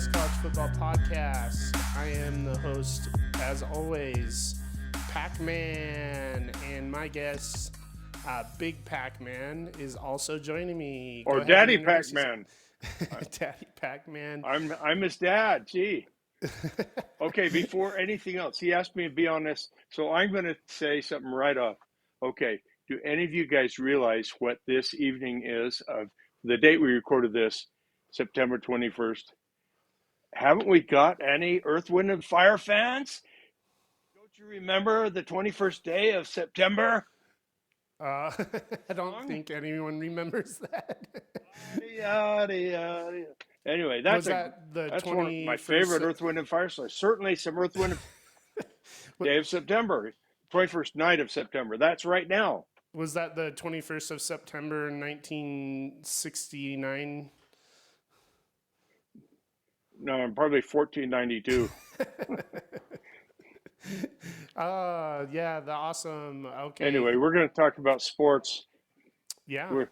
Best College Football Podcast. I am the host, as always, Pac-Man, and my guest, Big Pac-Man, is also joining me. Or Daddy Pac-Man. Daddy Pac-Man. I'm his dad. Gee. Okay, before anything else, he asked me to be on this, so I'm going to say something right off. Okay, do any of you guys realize what this evening is of the date we recorded this, September 21st? Haven't we got any Earth, Wind, and Fire fans? Don't you remember the 21st day of September? I don't think anyone remembers that. Anyway, Was that's that the that's one of my 21st favorite Earth, Wind, and Fire songs. Certainly some Earth, Wind, day of September, 21st night of September. That's right now. Was that the 21st of September 1969? No, probably 1492. Yeah, the awesome. Okay. Anyway, we're going to talk about sports. Yeah.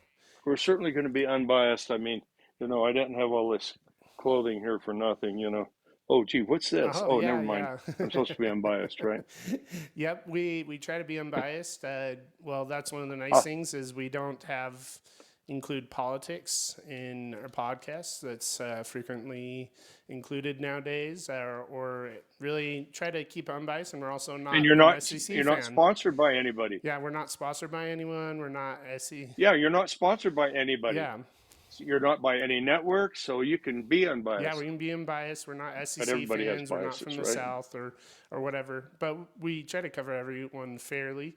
We're certainly going to be unbiased. I mean, I didn't have all this clothing here for nothing. Oh, gee, what's this? Oh, yeah, never mind. yeah. I'm supposed to be unbiased, right? Yep, we try to be unbiased. Well, that's one of the nice things is we don't include politics in our podcast. That's frequently included nowadays, or really try to keep unbiased. And we're also not. And you're not sponsored by anybody. Yeah, we're not sponsored by anyone. We're not SEC. Yeah, you're not sponsored by anybody. Yeah. You're not by any network, so you can be unbiased. Yeah, we can be unbiased. We're not SEC fans. We're not from the South or whatever. But we try to cover everyone fairly.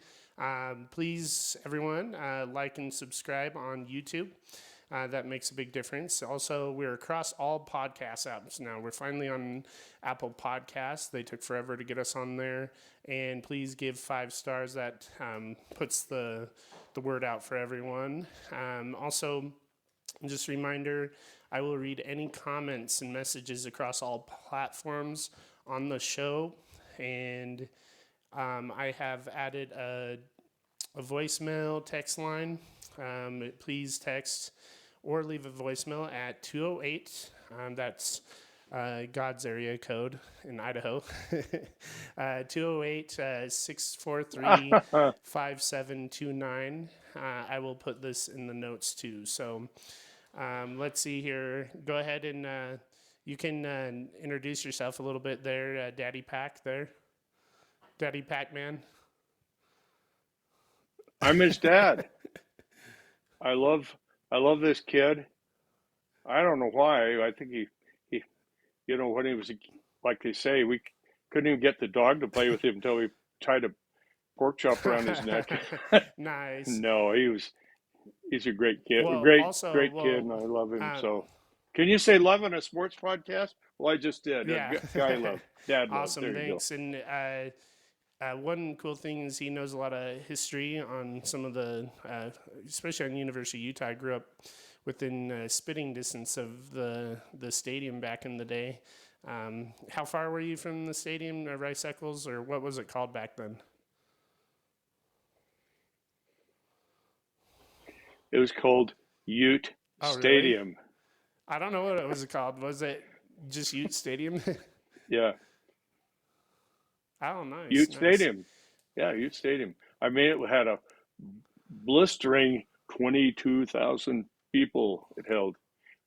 Please, everyone, like and subscribe on YouTube. That makes a big difference. Also, we're across all podcast apps now. We're finally on Apple Podcasts. They took forever to get us on there. And please give 5 stars. That puts the word out for everyone. Also, just a reminder, I will read any comments and messages across all platforms on the show. And I have added a voicemail text line. Please text or leave a voicemail at 208. That's God's area code in Idaho. 208-643-5729. I will put this in the notes too. So let's see here. Go ahead and you can introduce yourself a little bit there, Daddy Pac there. Daddy Pac-Man. I'm his dad. I love this kid. I don't know why. I think he when he was, like they say, we couldn't even get the dog to play with him until we tied a pork chop around his neck. Nice. No, he's a great kid. Well, great kid, and I love him. So can you say love on a sports podcast? Well, I just did. Yeah. Guy love. Dad love. Awesome, there thanks. You go. And one cool thing is he knows a lot of history on some of the, especially on University of Utah. I grew up within spitting distance of the stadium back in the day. How far were you from the stadium, Rice Eccles, or what was it called back then? It was called Ute Stadium. Really? I don't know what it was called. Was it just Ute Stadium? Yeah. Oh, nice. Ute Stadium. Yeah, Ute Stadium. I mean, it had a blistering 22,000 people it held.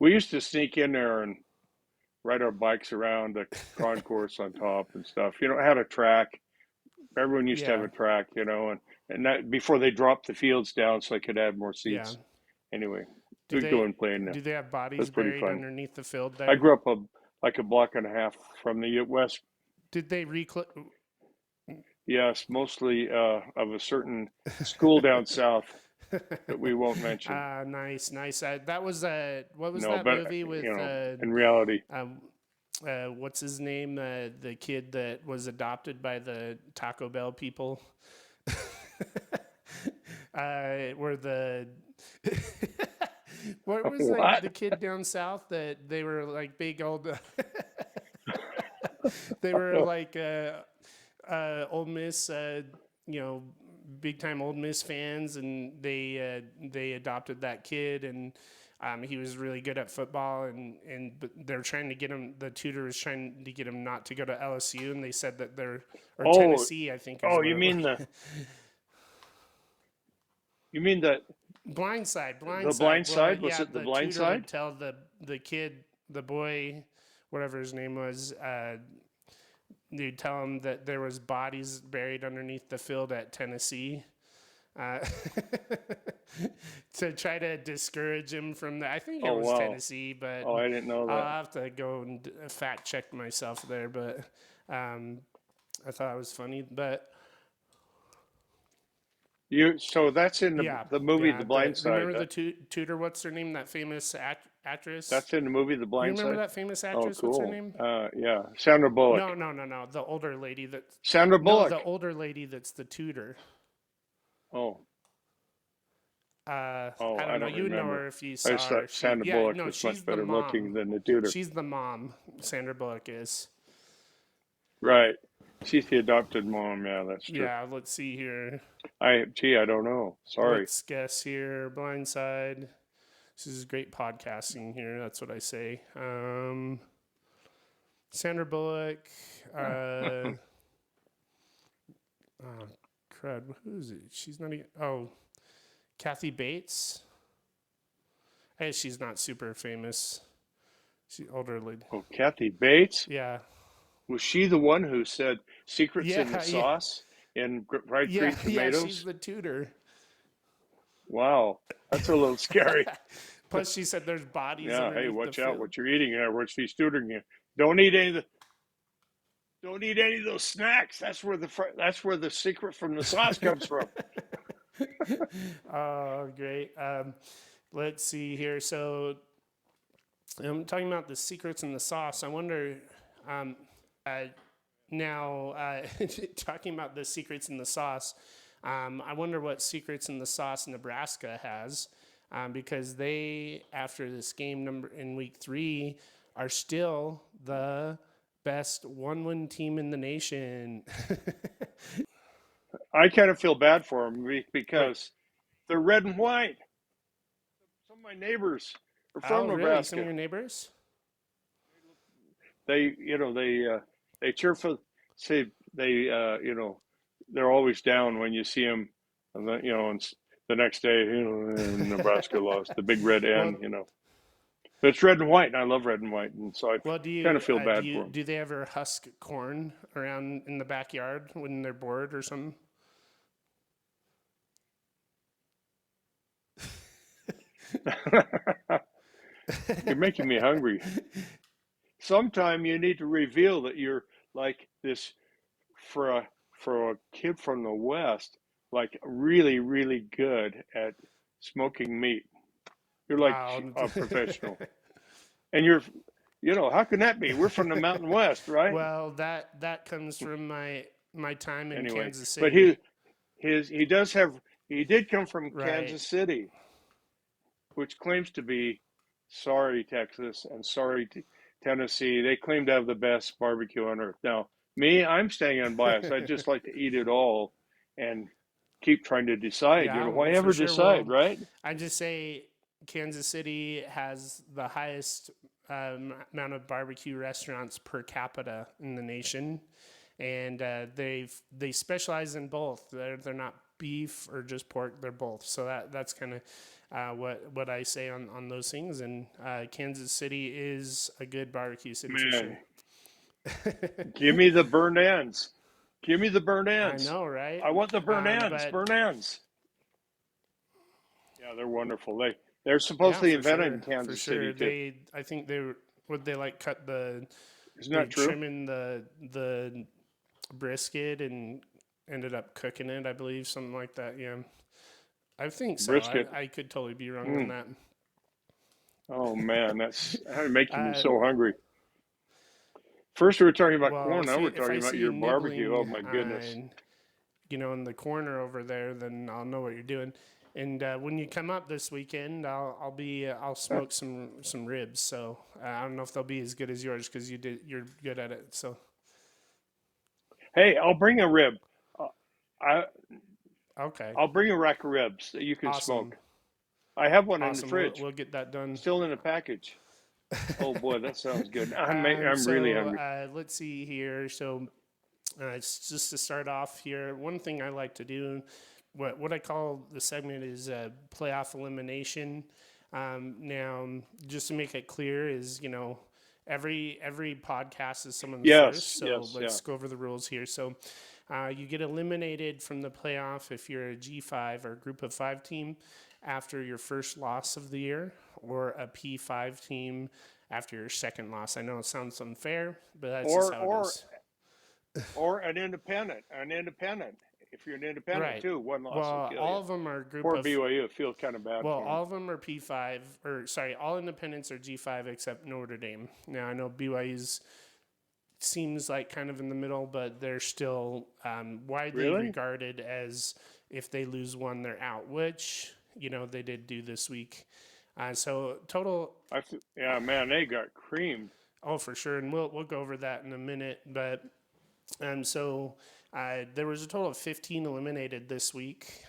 We used to sneak in there and ride our bikes around the concourse on top and stuff. It had a track. Everyone used to have a track, and that before they dropped the fields down so they could add more seats. Yeah. Anyway, we'd go and play in there. Do they have bodies buried underneath the field there? I grew up like a block and a half from the west. Did they Yes, mostly of a certain school down south that we won't mention. Nice. That was what was that movie with? In reality, what's his name? The kid that was adopted by the Taco Bell people. Where the what was the kid down south that they were like big old. They were like. Ole Miss, big time Ole Miss fans, and they adopted that kid, and He was really good at football, but they're trying to get him. The tutor was trying to get him not to go to LSU, and they said that or Tennessee, I think. You mean the Blind Side. The Blind Side? Was it the Blind tutor Side? would tell the kid, the boy, whatever his name was, they'd tell him that there was bodies buried underneath the field at Tennessee. To try to discourage him from that. I think it was Tennessee, but I didn't know that. I'll have to go and fact check myself there, but I thought it was funny. But so that's in the movie The Blind Side. Remember the tutor? What's her name? That famous actress. That's in the movie The Blind Side. You remember that famous actress? Oh, cool. What's her name? Yeah, Sandra Bullock. No. The older lady Sandra Bullock. No, the older lady that's the tutor. Oh. I don't know. You know her if you saw her. Sandra Bullock was much better looking than the tutor. She's the mom. Sandra Bullock is. Right. She's the adopted mom. Yeah, that's true. Yeah, let's see here. I don't know. Sorry. Let's guess here. Blind Side. This is great podcasting here. That's what I say. Sandra Bullock. Crud. Who is it? She's not even. Oh, Kathy Bates. Hey, she's not super famous. She's older lady. Oh, Kathy Bates? Yeah. Was she the one who said secrets in the sauce in fried green tomatoes? Yeah, she's the tutor. Wow, that's a little scary. Plus, she said there's bodies. Yeah, hey, watch out what you're eating there. What she's tutoring you. Don't eat any of those snacks. That's where the secret from the sauce comes from. Oh, great. Let's see here. So I'm talking about the secrets in the sauce. I wonder, talking about the secrets in the sauce, I wonder what secrets in the sauce Nebraska has, because they, after this game in week 3, are still the best one-win team in the nation. I kind of feel bad for them because they're red and white. Some of my neighbors are from Nebraska. Really? Some of your neighbors? They cheer for, say, they're always down when you see them, and the next day, Nebraska lost, the big red N, But it's red and white, and I love red and white, and so I kind of feel bad for them. Do they ever husk corn around in the backyard when they're bored or something? You're making me hungry. Sometime you need to reveal that you're like this for a kid from the West, like really, really good at smoking meat. You're like a professional. And how can that be? We're from the Mountain West, right? Well, that comes from my time in Kansas City. But he did come from Kansas City, which claims to be, sorry Texas and sorry Tennessee, they claim to have the best barbecue on earth. Now, me, I'm staying unbiased. I just like to eat it all and keep trying to decide. Why ever decide, right? I just say Kansas City has the highest amount of barbecue restaurants per capita in the nation, and they specialize in both. They're not beef or just pork; they're both. So that's kind of what I say on those things. And Kansas City is a good barbecue city. For sure. Give me the burnt ends. Give me the burnt ends. I know, right? I want the burnt ends. Burnt ends. Yeah, they're wonderful. They're supposedly invented in Kansas City too. I think they cut the. Isn't that true? Trimming the brisket and ended up cooking it. I believe something like that. Yeah, I think so. Brisket. I could totally be wrong on that. Oh man, that's making me so hungry. First we were talking about corn. Now we're talking about your barbecue. Oh my goodness. In the corner over there, then I'll know what you're doing. And when you come up this weekend, I'll smoke some ribs. So I don't know if they'll be as good as yours because you're good at it. So. Hey, I'll bring a rib. Okay. I'll bring a rack of ribs that you can smoke. I have one in the Awesome. fridge, We'll get that done. still in a package. Oh boy, that sounds good. I'm really hungry. Let's see here. So it's just to start off here. One thing I like to do, what I call the segment is playoff elimination. Now, just to make it clear, is every podcast is someone's first. So let's go over the rules here. So you get eliminated from the playoff if you're a G5 or group of 5 team after your first loss of the year, or a P5 team after your second loss. I know it sounds unfair, but that's just how it is. Or an independent. If you're an independent too, one loss will kill all you. of them are group Poor of BYU. I feel kind of bad for them. all of them are P5, all independents are G5 except Notre Dame. Now, I know BYU's seems like kind of in the middle, but they're still widely regarded as if they lose one, they're out, which, they did do this week. So total. Man, they got creamed. Oh, for sure. And we'll go over that in a minute. But there was a total of 15 eliminated this week,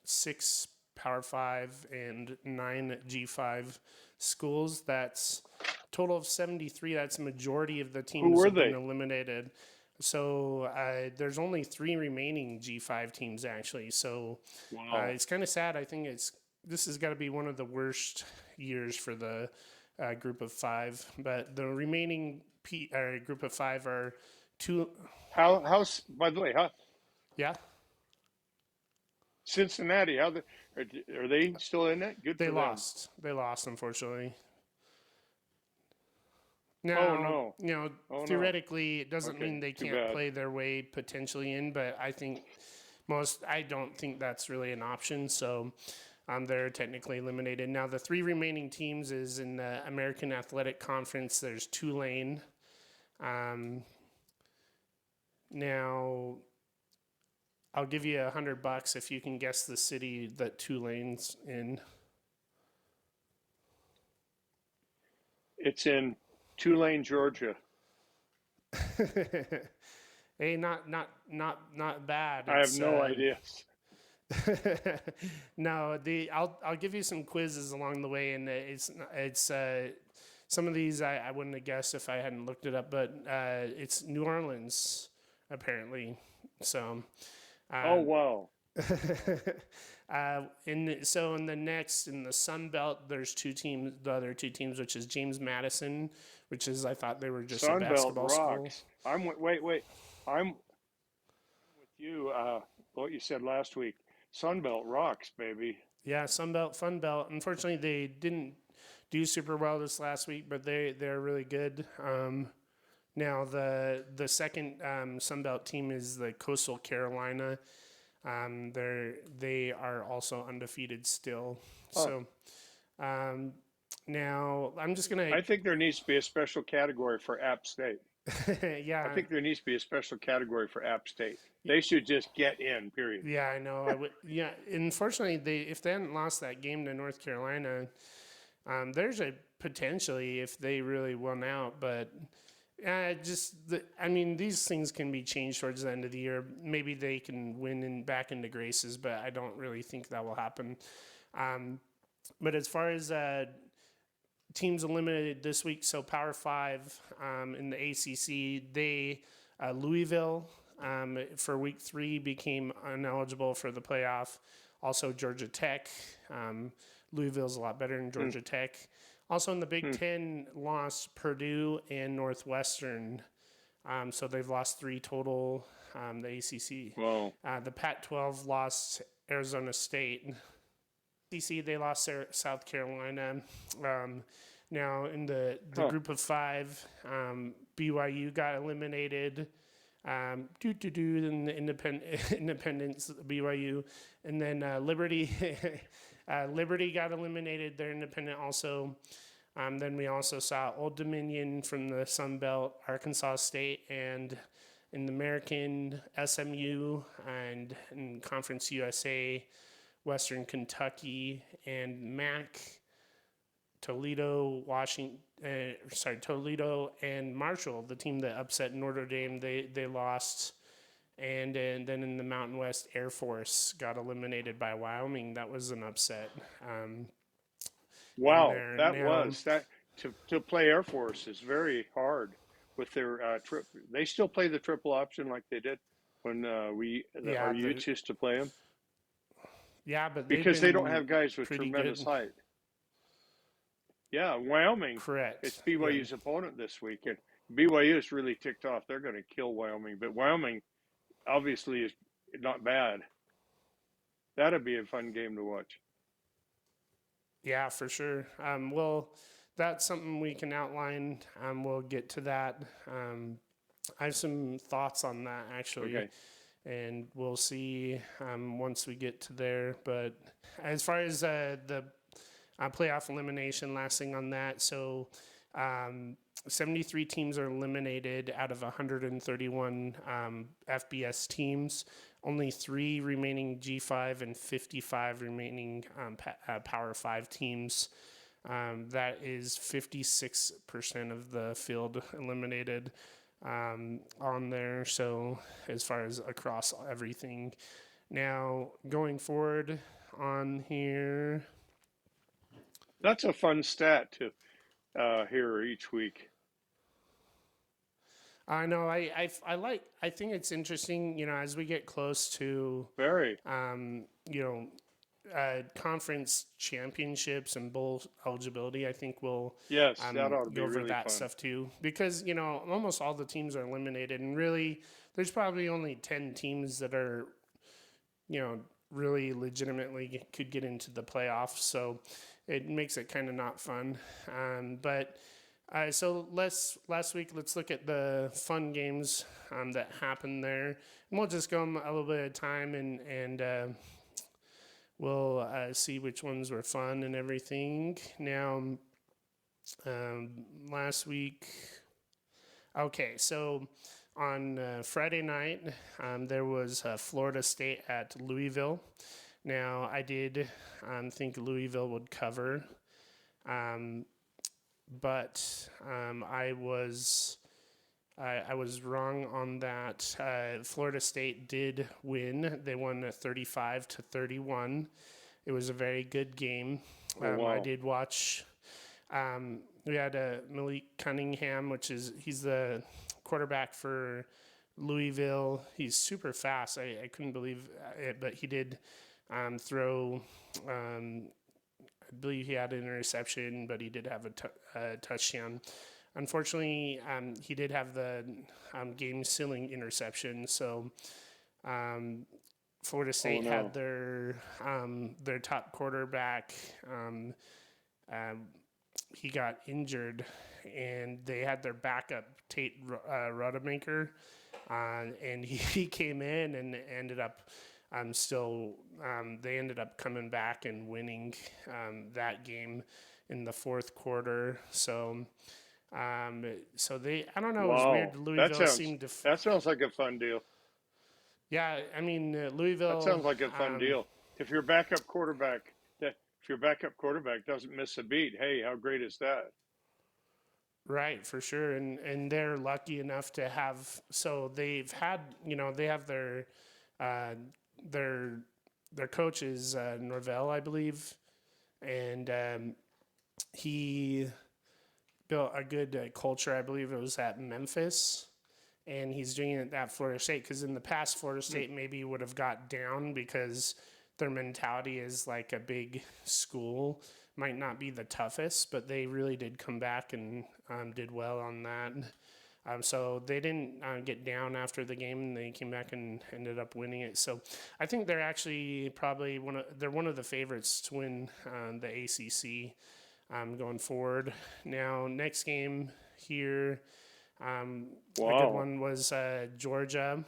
6 Power 5 and 9 G5 schools. That's a total of 73. That's a majority of the teams that have been eliminated. So there's only 3 remaining G5 teams, actually. So it's kind of sad. I think this has got to be one of the worst years for the group of 5. But the remaining group of 5 are 2. By the way, Yeah. Cincinnati, are they still in it? Good. They lost. They lost, unfortunately. Now, theoretically, it doesn't mean they can't play their way potentially in, but I don't think that's really an option. So they're technically eliminated. Now, the 3 remaining teams is in the American Athletic Conference. There's Tulane. Now, I'll give you $100 if you can guess the city that Tulane's in. It's in Tulane, Georgia. Hey, not bad. I have no idea. No, I'll give you some quizzes along the way, and it's some of these I wouldn't have guessed if I hadn't looked it up, but it's New Orleans apparently. So. Oh wow. In the Sun Belt, there's 2 teams. The other 2 teams, which is James Madison, which is I thought they were just a basketball school. Wait. I'm with you. What you said last week. Sun Belt rocks, baby. Yeah, Sun Belt, Fun Belt. Unfortunately, they didn't do super well this last week, but they're really good. Now the second Sun Belt team is the Coastal Carolina. They are also undefeated still. So now I'm just gonna. I think there needs to be a special category for App State. Yeah. I think there needs to be a special category for App State. They should just get in. Period. Yeah, I know. Yeah. Unfortunately, if they hadn't lost that game to North Carolina, there's a potentially if they really won out, but. These things can be changed towards the end of the year. Maybe they can win back into graces, but I don't really think that will happen. But as far as teams eliminated this week, so Power 5 in the ACC, Louisville for week 3 became ineligible for the playoff. Also Georgia Tech. Louisville's a lot better than Georgia Tech. Also in the Big Ten, lost Purdue and Northwestern. So they've lost 3 total, the ACC. Wow. The Pac-12 lost Arizona State. ACC, they lost South Carolina. Now in the group of 5, BYU got eliminated. In the Independence, BYU. And then Liberty... Liberty got eliminated. They're independent also. Then we also saw Old Dominion from the Sun Belt, Arkansas State, and in the American, SMU, and in Conference USA, Western Kentucky, and MAC, Toledo, Toledo and Marshall, the team that upset Notre Dame, they lost. And then in the Mountain West, Air Force got eliminated by Wyoming. That was an upset. in Wow, there. that Now, was that to play Air Force is very hard with their trip. They still play the triple option like they did when our yeah, youths used to play them but they've because they don't been have guys with pretty tremendous good. height. Yeah, Wyoming. It's Correct. Yeah. BYU's opponent this week, and BYU is really ticked off. They're going to kill Wyoming, but Wyoming obviously is not bad. That'd be a fun game to watch. Yeah, for sure. Well, that's something we can outline. We'll get to that. I have some thoughts on that actually, Okay. and we'll see once we get to there. But as far as the playoff elimination, last thing on that. So 73 teams are eliminated out of 131 FBS teams. Only 3 remaining G5 and 55 remaining Power 5 teams. That is 56% of the field eliminated on there. So as far as across everything. Now, going forward on here. That's a fun stat to hear each week. I know. I think it's interesting. You know, as we get close to Very. you know, conference championships and bowl eligibility, I think we'll Yes, that ought to be go over really that fun. stuff too. Because you know, almost all the teams are eliminated, and really, there's probably only 10 teams that are, you know, really legitimately could get into the playoffs. So it makes it kind of not fun. But so last week, let's look at the fun games that happened there, and we'll just go a little bit at a time, and we'll see which ones were fun and everything. Now, last week, okay, so on Friday night, there was Florida State at Louisville. Now, I did think Louisville would cover. But I was wrong on that. Florida State did win. They won 35-31. It was a very good game. Oh, wow. I did watch. We had Malik Cunningham, he's the quarterback for Louisville. He's super fast. I couldn't believe it, but he did throw. I believe he had an interception, but he did have a touchdown. Unfortunately, he did have the game-sealing interception. So Florida State had their top quarterback. He got injured, and they had their backup Tate Rodemaker, and he came in and ended up. They ended up coming back and winning that game in the fourth quarter. So, I don't know. It was weird. Louisville seemed to. That sounds like a fun deal. Yeah, I mean Louisville. That sounds like a fun deal. If your backup quarterback doesn't miss a beat, hey, how great is that? Right, for sure, and they're lucky enough to have. So they've had, they have their coach is Norvell, I believe, and he built a good culture. I believe it was at Memphis, and he's doing it at Florida State because in the past, Florida State maybe would have got down because their mentality is like a big school. Might not be the toughest, but they really did come back and did well on that. So they didn't get down after the game, and they came back and ended up winning it. So I think they're actually probably one of the favorites to win the ACC going forward. Now, next game here, a good one was Georgia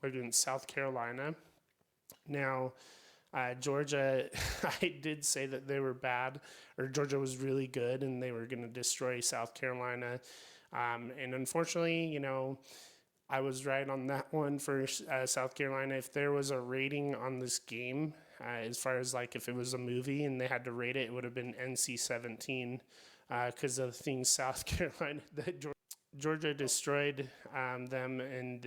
against South Carolina. Now, Georgia, I did say that they were bad, or Georgia was really good, and they were going to destroy South Carolina. And unfortunately, I was right on that one for South Carolina. If there was a rating on this game, as far as like if it was a movie and they had to rate it, it would have been NC-17 because of the things South Carolina that Georgia destroyed them, and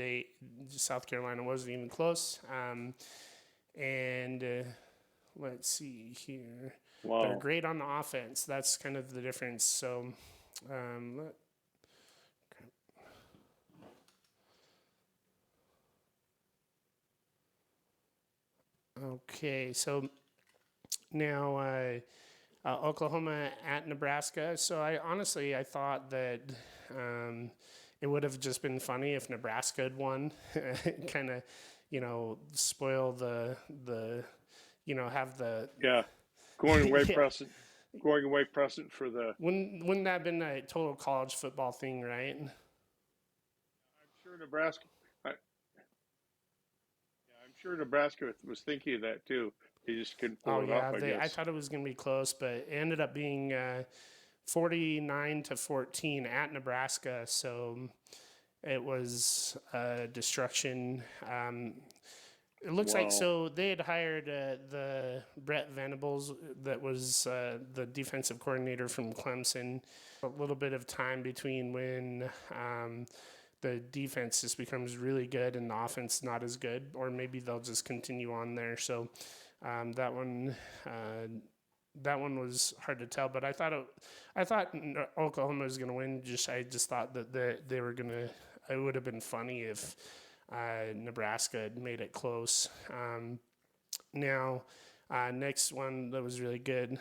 South Carolina wasn't even close. And let's see here. they're Wow. great on the offense. That's kind of the difference. So, okay, so now Oklahoma at Nebraska. So I thought that it would have just been funny if Nebraska had won, kind of, spoil the have the Yeah. Going away yeah. present. Going away present for the. Wouldn't that have been a total college football thing, right? I'm sure Nebraska. I'm sure Nebraska was thinking of that too. They just couldn't Oh pull it off, yeah, I I guess. thought it was going to be close, but it ended up being 49-14 at Nebraska. So it was destruction. It looks like Wow. so they had hired the Brett Venables that was the defensive coordinator from Clemson. A little bit of time between when the defense just becomes really good and the offense not as good, or maybe they'll just continue on there. So that one. That one was hard to tell, but I thought Oklahoma was going to win. I just thought that they were going to. It would have been funny if Nebraska had made it close. Now, next one that was really good.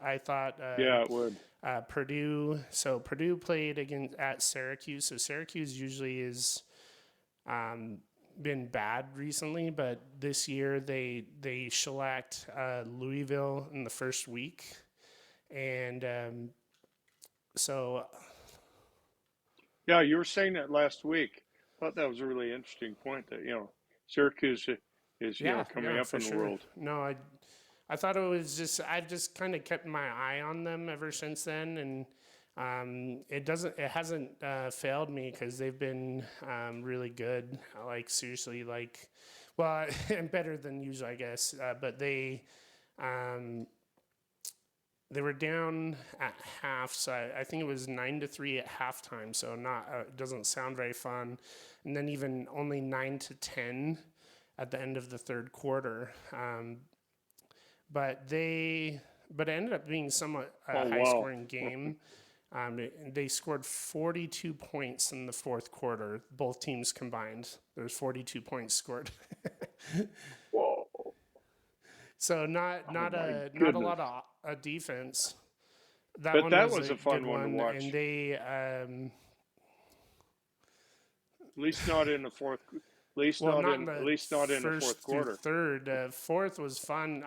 I thought Yeah, it would. Purdue. So Purdue played at Syracuse. So Syracuse usually is been bad recently, but this year they shellacked Louisville in the first week, and so Yeah, you were saying that last week. I thought that was a really interesting point that, Syracuse is, coming yeah, up for in the sure. world. No, I thought it was just I've just kind of kept my eye on them ever since then, and it hasn't failed me because they've been really good. Like seriously, like well, and better than usual, I guess. But um, they were down at half, so I think it was 9-3 at halftime. So not it doesn't sound very fun, and then even only 9-10 at the end of the third quarter. But it ended up being somewhat a Oh, high wow. scoring game. They scored 42 points in the fourth quarter, both teams combined. There's 42 points scored. Whoa. So Oh, my not a goodness. lot of defense. That But one that was was a a good fun one to one, and watch. they At least not in the fourth. well, not in At the least not in the fourth first through quarter. third. Fourth was fun.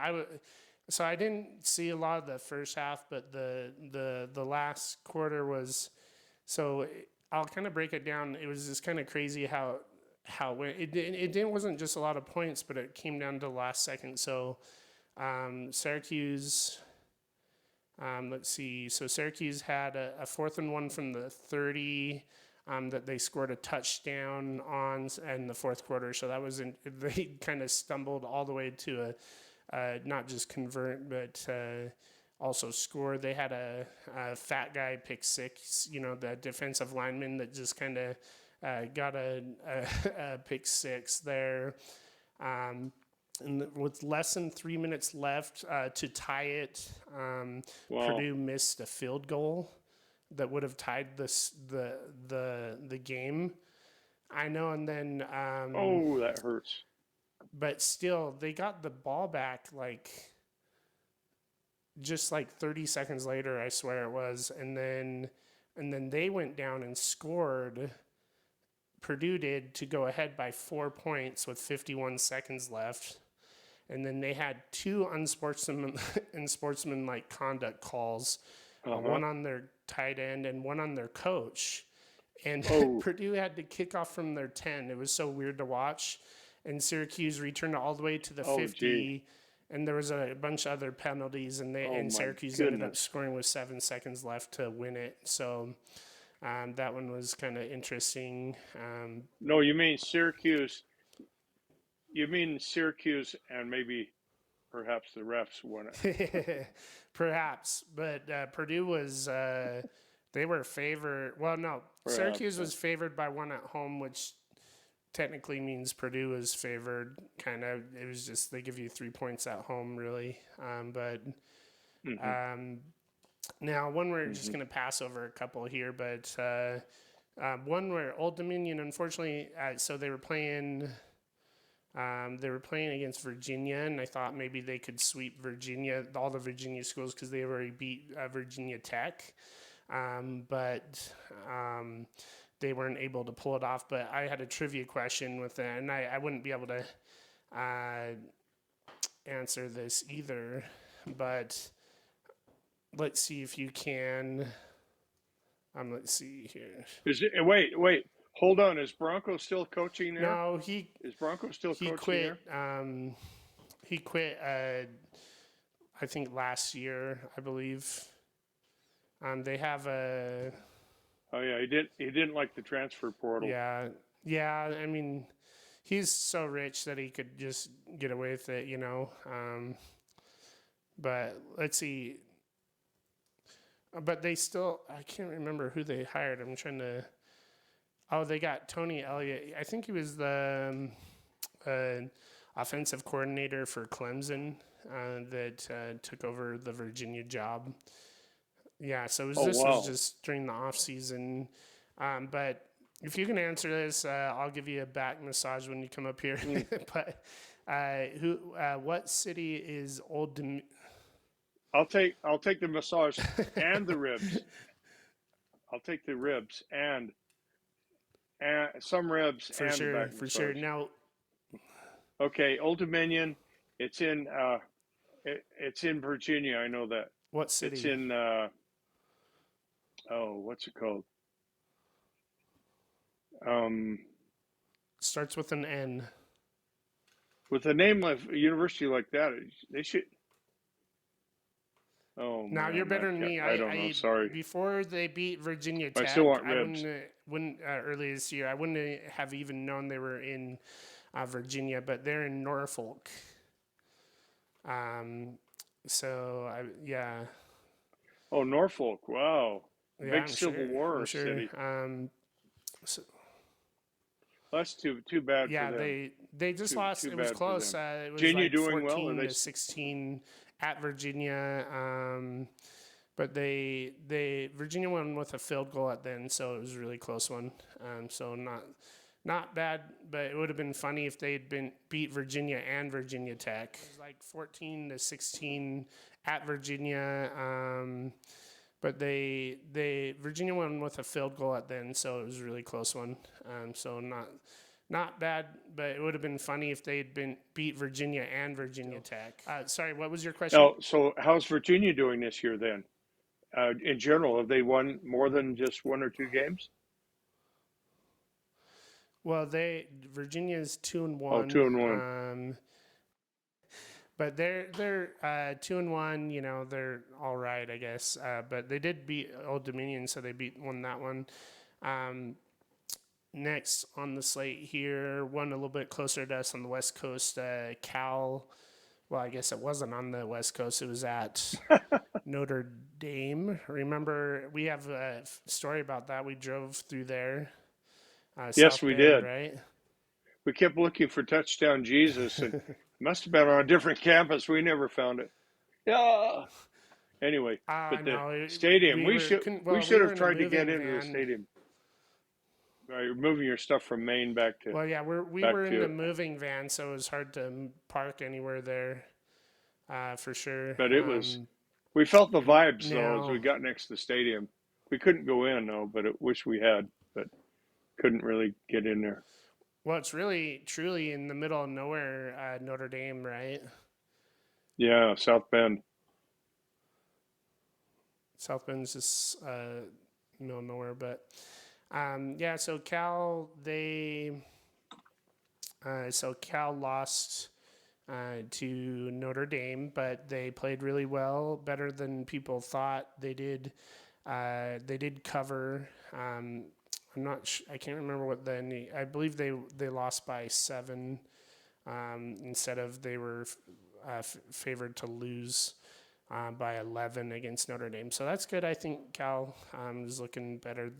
So I didn't see a lot of the first half, but the last quarter was. So I'll kind of break it down. It was just kind of crazy how it wasn't just a lot of points, but it came down to the last second. So Syracuse. Let's see. So Syracuse had a 4th-and-1 from the 30 that they scored a touchdown on in the fourth quarter. So that was they kind of stumbled all the way to not just convert, but also score. They had a fat guy pick six. The defensive lineman that just kind of got a pick six there. And with less than 3 minutes left to tie it, Wow. Purdue missed a field goal that would have tied the game. I know, and then Oh, that hurts. but still they got the ball back just like 30 seconds later, I swear it was, and then they went down and scored. Purdue did, to go ahead by 4 points with 51 seconds left. And then they had two unsportsmanlike conduct calls, Uh-huh. one on their tight end and one on their coach. And Oh, Purdue had to kick off from their 10. It was so weird to watch. And Syracuse returned all the way to the oh, gee. 50. And there was a bunch of other penalties, and Oh, my Syracuse ended up goodness. scoring with 7 seconds left to win it. So that one was kind of interesting. No, you mean Syracuse. You mean Syracuse and maybe perhaps the refs won it. Perhaps, but Purdue was they were favored. Well, no, Perhaps. Syracuse was favored by one at home, which technically means Purdue was favored. Kind of, it was just they give you 3 points at home, really. But Now, one we're just going to pass over a couple here, but one where Old Dominion, unfortunately, so they were playing. They were playing against Virginia, and I thought maybe they could sweep Virginia, all the Virginia schools, because they already beat Virginia Tech. But they weren't able to pull it off. But I had a trivia question with that, and I wouldn't be able to answer this either. But let's see if you can. Let's see here. Wait. Hold on. Is Bronco still coaching there? No, is Bronco still coaching quit. there? He quit. I think last year, I believe. They have a. Oh yeah, he didn't like the transfer portal. Yeah. I mean, he's so rich that he could just get away with it, you know. But let's see. But they still. I can't remember who they hired. I'm trying to. Oh, they got Tony Elliott. I think he was the offensive coordinator for Clemson that took over the Virginia job. Yeah, so was just during the off season. But if you can answer this, I'll give you a back massage when you come up here. But what city is Old Dominion? I'll take the massage and the ribs. I'll take the ribs and some ribs for and sure, the back for massage. sure. Now, okay, Old Dominion. It's in Virginia. I know that. What city? It's in what's it called? Starts with an N. With a name of a university like that, they should. Oh, now man, you're better than me. I don't know. Sorry. Before they beat Virginia Tech, I still want ribs. Wouldn't early this year, I wouldn't have even known they were in Virginia, but they're in Norfolk. Yeah. Oh, Norfolk! Wow, yeah, big Civil War city. That's too bad for them. They just lost. It was close. It was Virginia like doing 14 well, or to 16 at Virginia. But Virginia won with a field goal at the end, so it was a really close one. So not bad, but it would have been funny if they had beat Virginia and Virginia Tech. It was like 14 to 16 at Virginia. But Virginia won with a field goal at the end, so it was a really close one. So not bad, but it would have been funny if they had beat Virginia and Virginia Tech. Sorry, what was your question? Oh, so how's Virginia doing this year then? In general, have they won more than just one or two games? Well, Virginia's 2-1. Oh, 2-1. But they're 2-1. You know, they're all right, I guess. But they did beat Old Dominion, so they won that one. Next on the slate here, one a little bit closer to us on the West Coast, Cal. Well, I guess it wasn't on the West Coast. It was at Notre Dame. Remember, we have a story about that. We drove through there. Yes, we did. Right? We kept looking for Touchdown Jesus, and must have been on a different campus. We never found it. Yeah. Anyway, but the stadium, we should have tried to get into the stadium. You're moving your stuff from Maine back to. Well, yeah, we were in the moving van, so it was hard to park anywhere there, for sure. But it was. We felt the vibes though as we got next to the stadium. We couldn't go in though, but I wish we had, but couldn't really get in there. Well, it's really truly in the middle of nowhere, Notre Dame, right? Yeah, South Bend. South Bend's just middle of nowhere, but. Yeah, so Cal lost to Notre Dame, but they played really well, better than people thought they did. They did cover. I'm not. I can't remember what I believe they lost by 7 instead of they were favored to lose. By 11 against Notre Dame, so that's good. I think Cal is looking better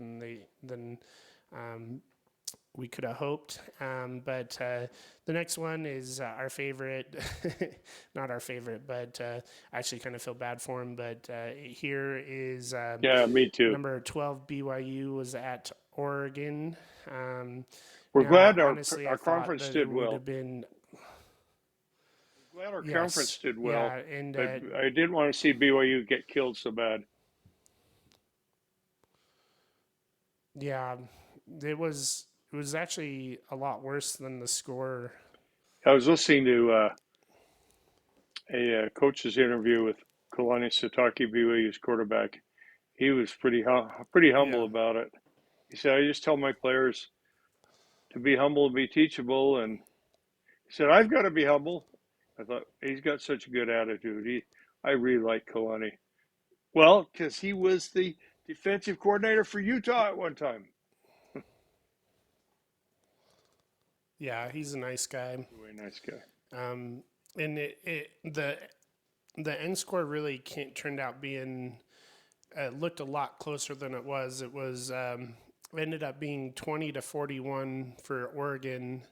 than we could have hoped. But the next one is our favorite, not our favorite, but I actually kind of feel bad for him. But here is Yeah, me too. number 12 BYU was at Oregon. We're Now, glad honestly, I our thought conference that it did would well. have been Glad our conference yes, did well, yeah, and but I didn't want to see BYU get killed so bad. yeah, it was actually a lot worse than the score. I was listening to a coach's interview with Kalani Sitake, BYU's quarterback. He was pretty humble Yeah, about it. He said, "I just tell my players to be humble and be teachable." And he said, "I've got to be humble." I thought he's got such a good attitude. I really like Kalani. Well, because he was the defensive coordinator for Utah at one time. yeah, he's a nice guy. Really nice guy. And the end score really turned out being looked a lot closer than it was. It was ended up being 20-41 for Oregon,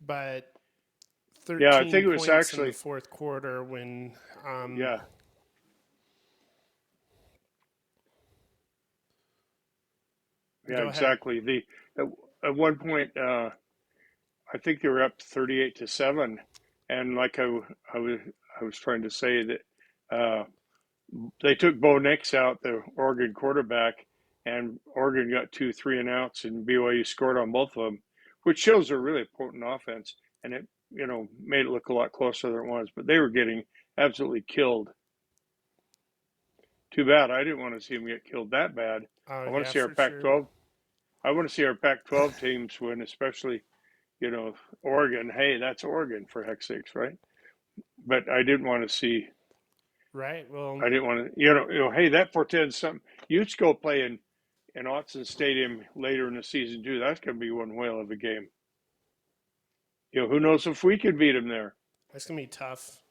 but Yeah, I 13 think it was points in the actually, fourth quarter when yeah, yeah, go ahead. exactly. At, at one point, I think they were up 38-7, and like I was trying to say that uh, they took Bo Nix out, the Oregon quarterback, and Oregon got 2 3-and-outs, and BYU scored on both of them, which shows a really potent offense, and it made it look a lot closer than it was. But they were getting absolutely killed. Too bad. I didn't want to see them get killed that bad. Oh I want to yeah, see our for sure. Pac-12. I want to see our Pac-12 teams win, especially Oregon. Hey, that's Oregon for heck's sakes, right? But I didn't want to see. Right. Well, I didn't want to. Hey, that portends something. Utes go play in Autzen Stadium later in the season too. That's going to be one whale of a game. Who knows if we could beat them there? that's gonna be tough.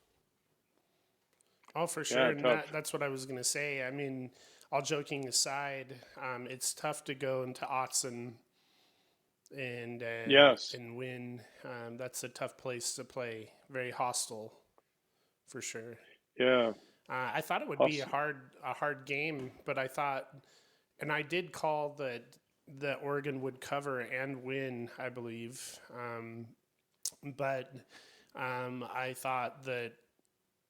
Oh, for sure. Yeah, And tough. that's what I was gonna say. I mean, all joking aside, it's tough to go into Autzen Yes. and win. That's a tough place to play. Very hostile, for sure. Yeah. I thought it would be Awesome. a hard game, but I thought, and I did call that Oregon would cover and win, I believe. But I thought that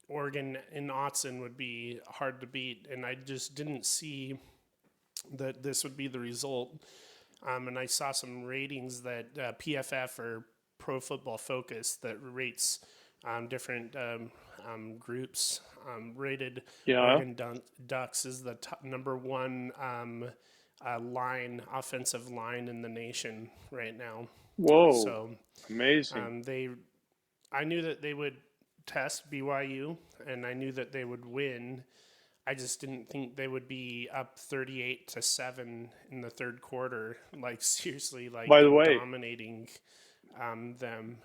Oregon in Autzen would be hard to beat, and I just didn't see that this would be the result. And I saw some ratings that PFF or Pro Football Focus that rates different groups rated Yeah. Oregon Ducks as the number one offensive line in the nation right now. Whoa. So Amazing. I knew that they would test BYU, and I knew that they would win. I just didn't think they would be up 38-7 in the third quarter. Like seriously, By like the way, dominating them.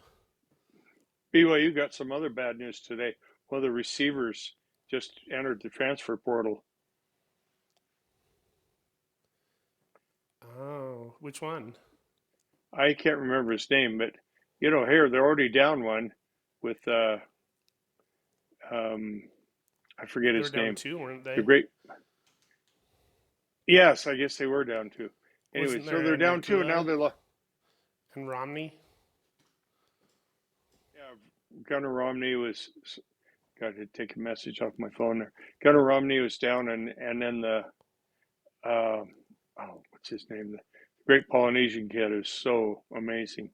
BYU got some other bad news today. One of the receivers just entered the transfer portal. Oh, which one? I can't remember his name, but here they're already down one with I forget They were his down name. two, weren't The they? great. Yes, I guess they were down two. Anyway, Wasn't so there they're a down two, and now Nakua they lost. and Romney? Yeah, Gunnar Romney was. Got to take a message off my phone there. Gunnar Romney was down, and then the what's his name? The great Polynesian kid is so amazing.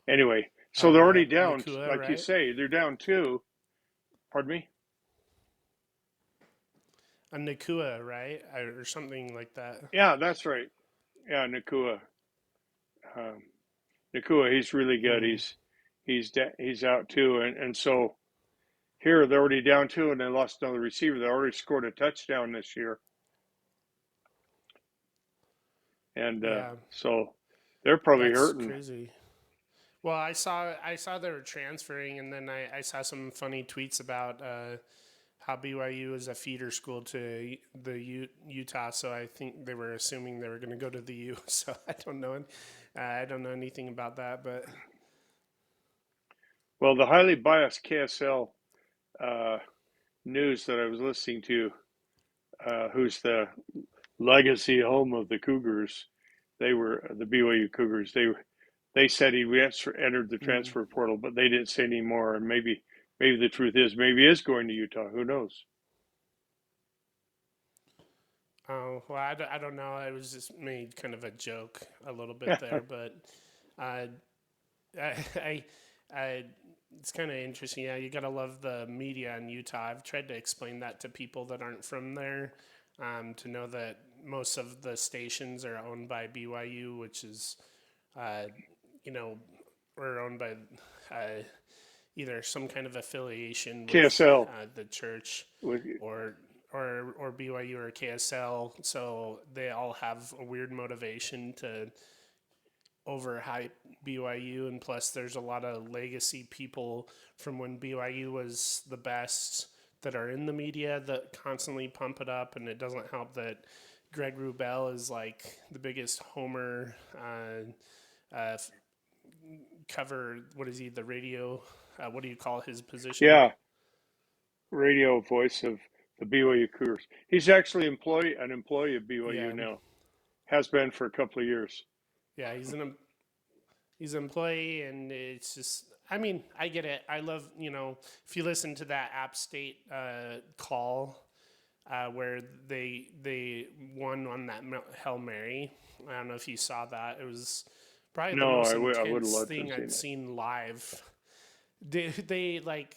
Anyway, so they're already down, Nakua, like you right? say, they're down two. Pardon me? A Nakua, right? Or something like that. Yeah, that's right. Yeah, Nakua. Um, Nakua, he's really good. Hmm. He's out too, and so here they're already down two, and they lost another receiver. They already scored a touchdown this year, and Yeah, so they're probably that's hurting. crazy. Well, I saw they were transferring, and then I saw some funny tweets about how BYU is a feeder school to the Utah, so I think they were assuming they were going to go to the U. So I don't know. I don't know anything about that, but Well, the highly biased KSL news that I was listening to, who's the legacy home of the Cougars, they were the BYU Cougars. They said he entered the transfer portal, but they didn't say any more. And maybe the truth is, maybe he is going to Utah. Who knows? oh well, I don't know. I was just made kind of a joke a little bit there, but uh, I it's kind of interesting. Yeah, you gotta love the media in Utah. I've tried to explain that to people that aren't from there, to know that most of the stations are owned by BYU, which is, uh, you know, or owned by either some kind of affiliation with KSL the church with or or BYU or KSL. So they all have a weird motivation to overhype BYU, and plus there's a lot of legacy people from when BYU was the best that are in the media that constantly pump it up, and it doesn't help that Greg Wrubell is like the biggest homer cover. What is he? The radio? What do you call his position? yeah, radio voice of the BYU Cougars. He's actually an employee of BYU Yeah, now. Has been for a couple of years. yeah. He's an employee, and it's just. I mean, I get it. I love, if you listen to that App State call where they won on that Hail Mary. I don't know if you saw that. It was probably the No, most I would have intense loved to thing have seen I'd it. seen live. They like,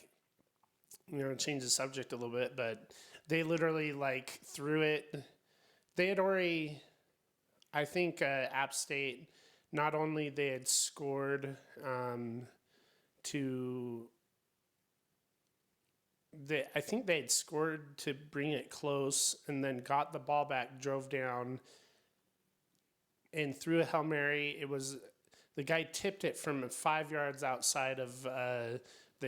change the subject a little bit, but they literally like threw it. They had already, I think, App State. Not only they had scored to I think they had scored to bring it close, and then got the ball back, drove down, and threw a Hail Mary. It was the guy tipped it from 5 yards outside of the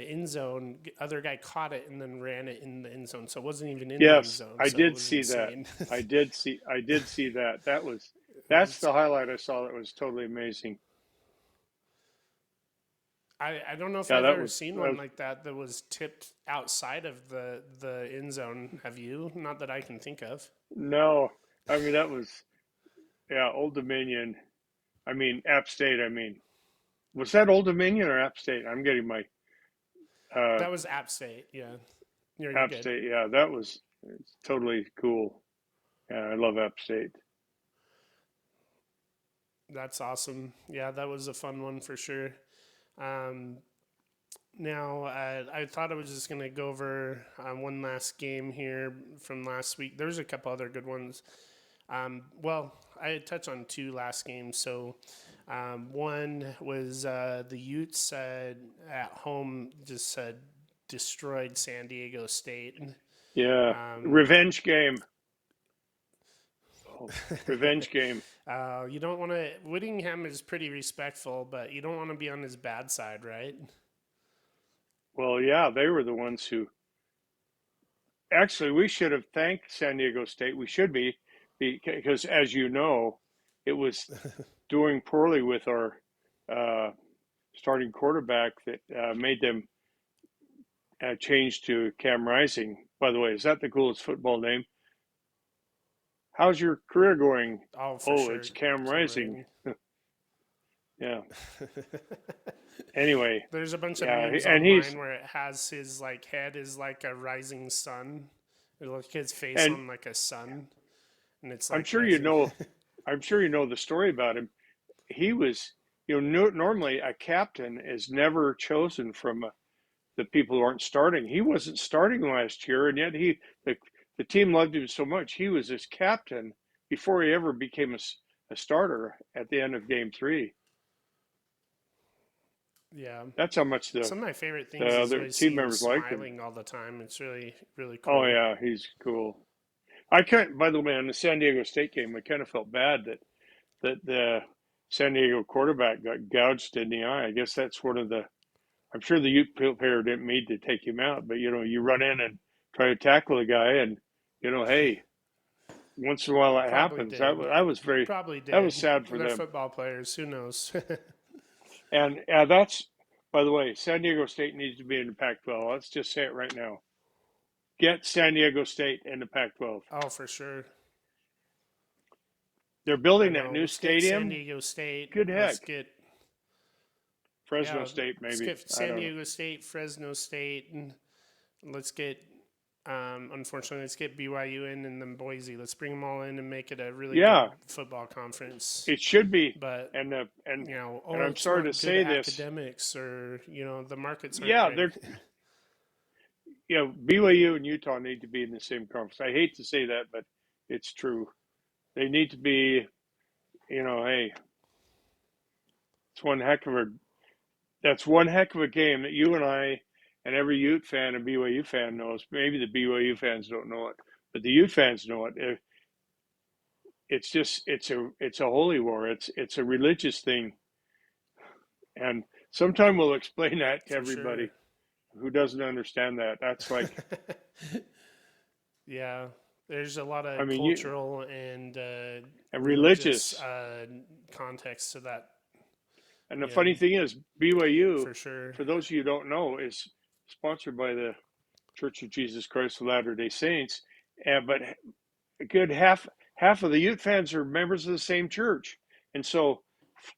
end zone. Other guy caught it and then ran it in the end zone, so it wasn't even in the end Yes, zone. I So it did was see that. insane. I did see that. That's was, the highlight I saw. That was totally amazing. I don't know if Yeah, I've that ever was, seen one like that was tipped outside of the end zone. Have you? Not that I can think of. no. I mean, that was, yeah, Old Dominion. I mean, App State. I mean, was that Old Dominion or App State? I'm getting my uh, That was App State. Yeah, you're App good. State. Yeah, that was totally cool. Yeah, I love App State. That's awesome. Yeah, that was a fun one for sure. Um, Now, I thought I was just going to go over one last game here from last week. There's a couple other good ones. Well, I had touched on two last games. So one was the Utes at home just destroyed San Diego State. Yeah, Um, revenge game. Oh, revenge game. you don't want to. Whittingham is pretty respectful, but you don't want to be on his bad side, right? Well, yeah, they were the ones who actually we should have thanked San Diego State. We should be because, as you know, it was doing poorly with our uh, starting quarterback that made them change to Cam Rising. By the way, is that the coolest football name? How's your career going? Oh, for Oh, sure. it's Cam Cam Rising. Rising. Yeah. Anyway, There's a bunch of yeah, memes and he's online where it has his like head is like a rising sun, or like his face and on like a sun, and it's I'm like sure you rising. know. I'm sure you know the story about him. He was, normally a captain is never chosen from the people who aren't starting. He wasn't starting last year, and yet the team loved him so much. He was his captain before he ever became a starter at the end of game 3. Yeah. That's how much Some of my favorite the things is other when I see team him members liked him. smiling all the time. It's really, really Oh cool. yeah, he's cool. I can't. By the way, on the San Diego State game, I kind of felt bad that the San Diego quarterback got gouged in the eye. I guess that's one of the. I'm sure the youth player didn't mean to take him out, but you run in and try to tackle a guy, and hey, once in a while that Probably happens. did. Probably That was did. sad for They're them. football players. Who knows? And that's, by the way, San Diego State needs to be in the Pac-12. Let's just say it right now. Get San Diego State in the Pac-12. Oh, for sure. They're I building that know. new Let's get San stadium. Diego State. Good Let's heck. get Fresno State, let's maybe. get I San don't know. Diego State, Fresno State, and let's get. Unfortunately, let's get BYU in and then Boise. Let's bring them all in and make it a really Yeah, good football conference. it should be. But And oh, I'm it's sorry to not good say this. academics, or the markets aren't Yeah, great. BYU and Utah need to be in the same conference. I hate to say that, but it's true. They need to be. Hey, it's that's one heck of a game that you and I and every Ute fan and BYU fan knows. Maybe the BYU fans don't know it, but the Ute fans know it. It's a holy war. It's a religious thing, and sometime we'll explain that to For sure. everybody who doesn't understand that. That's like, Yeah, there's a lot I of mean, cultural and religious religious. context to that. And the Yeah, funny thing is, BYU, for sure. for those of you who don't know, is sponsored by the Church of Jesus Christ of Latter-day Saints, but a good half of the Ute fans are members of the same church, and so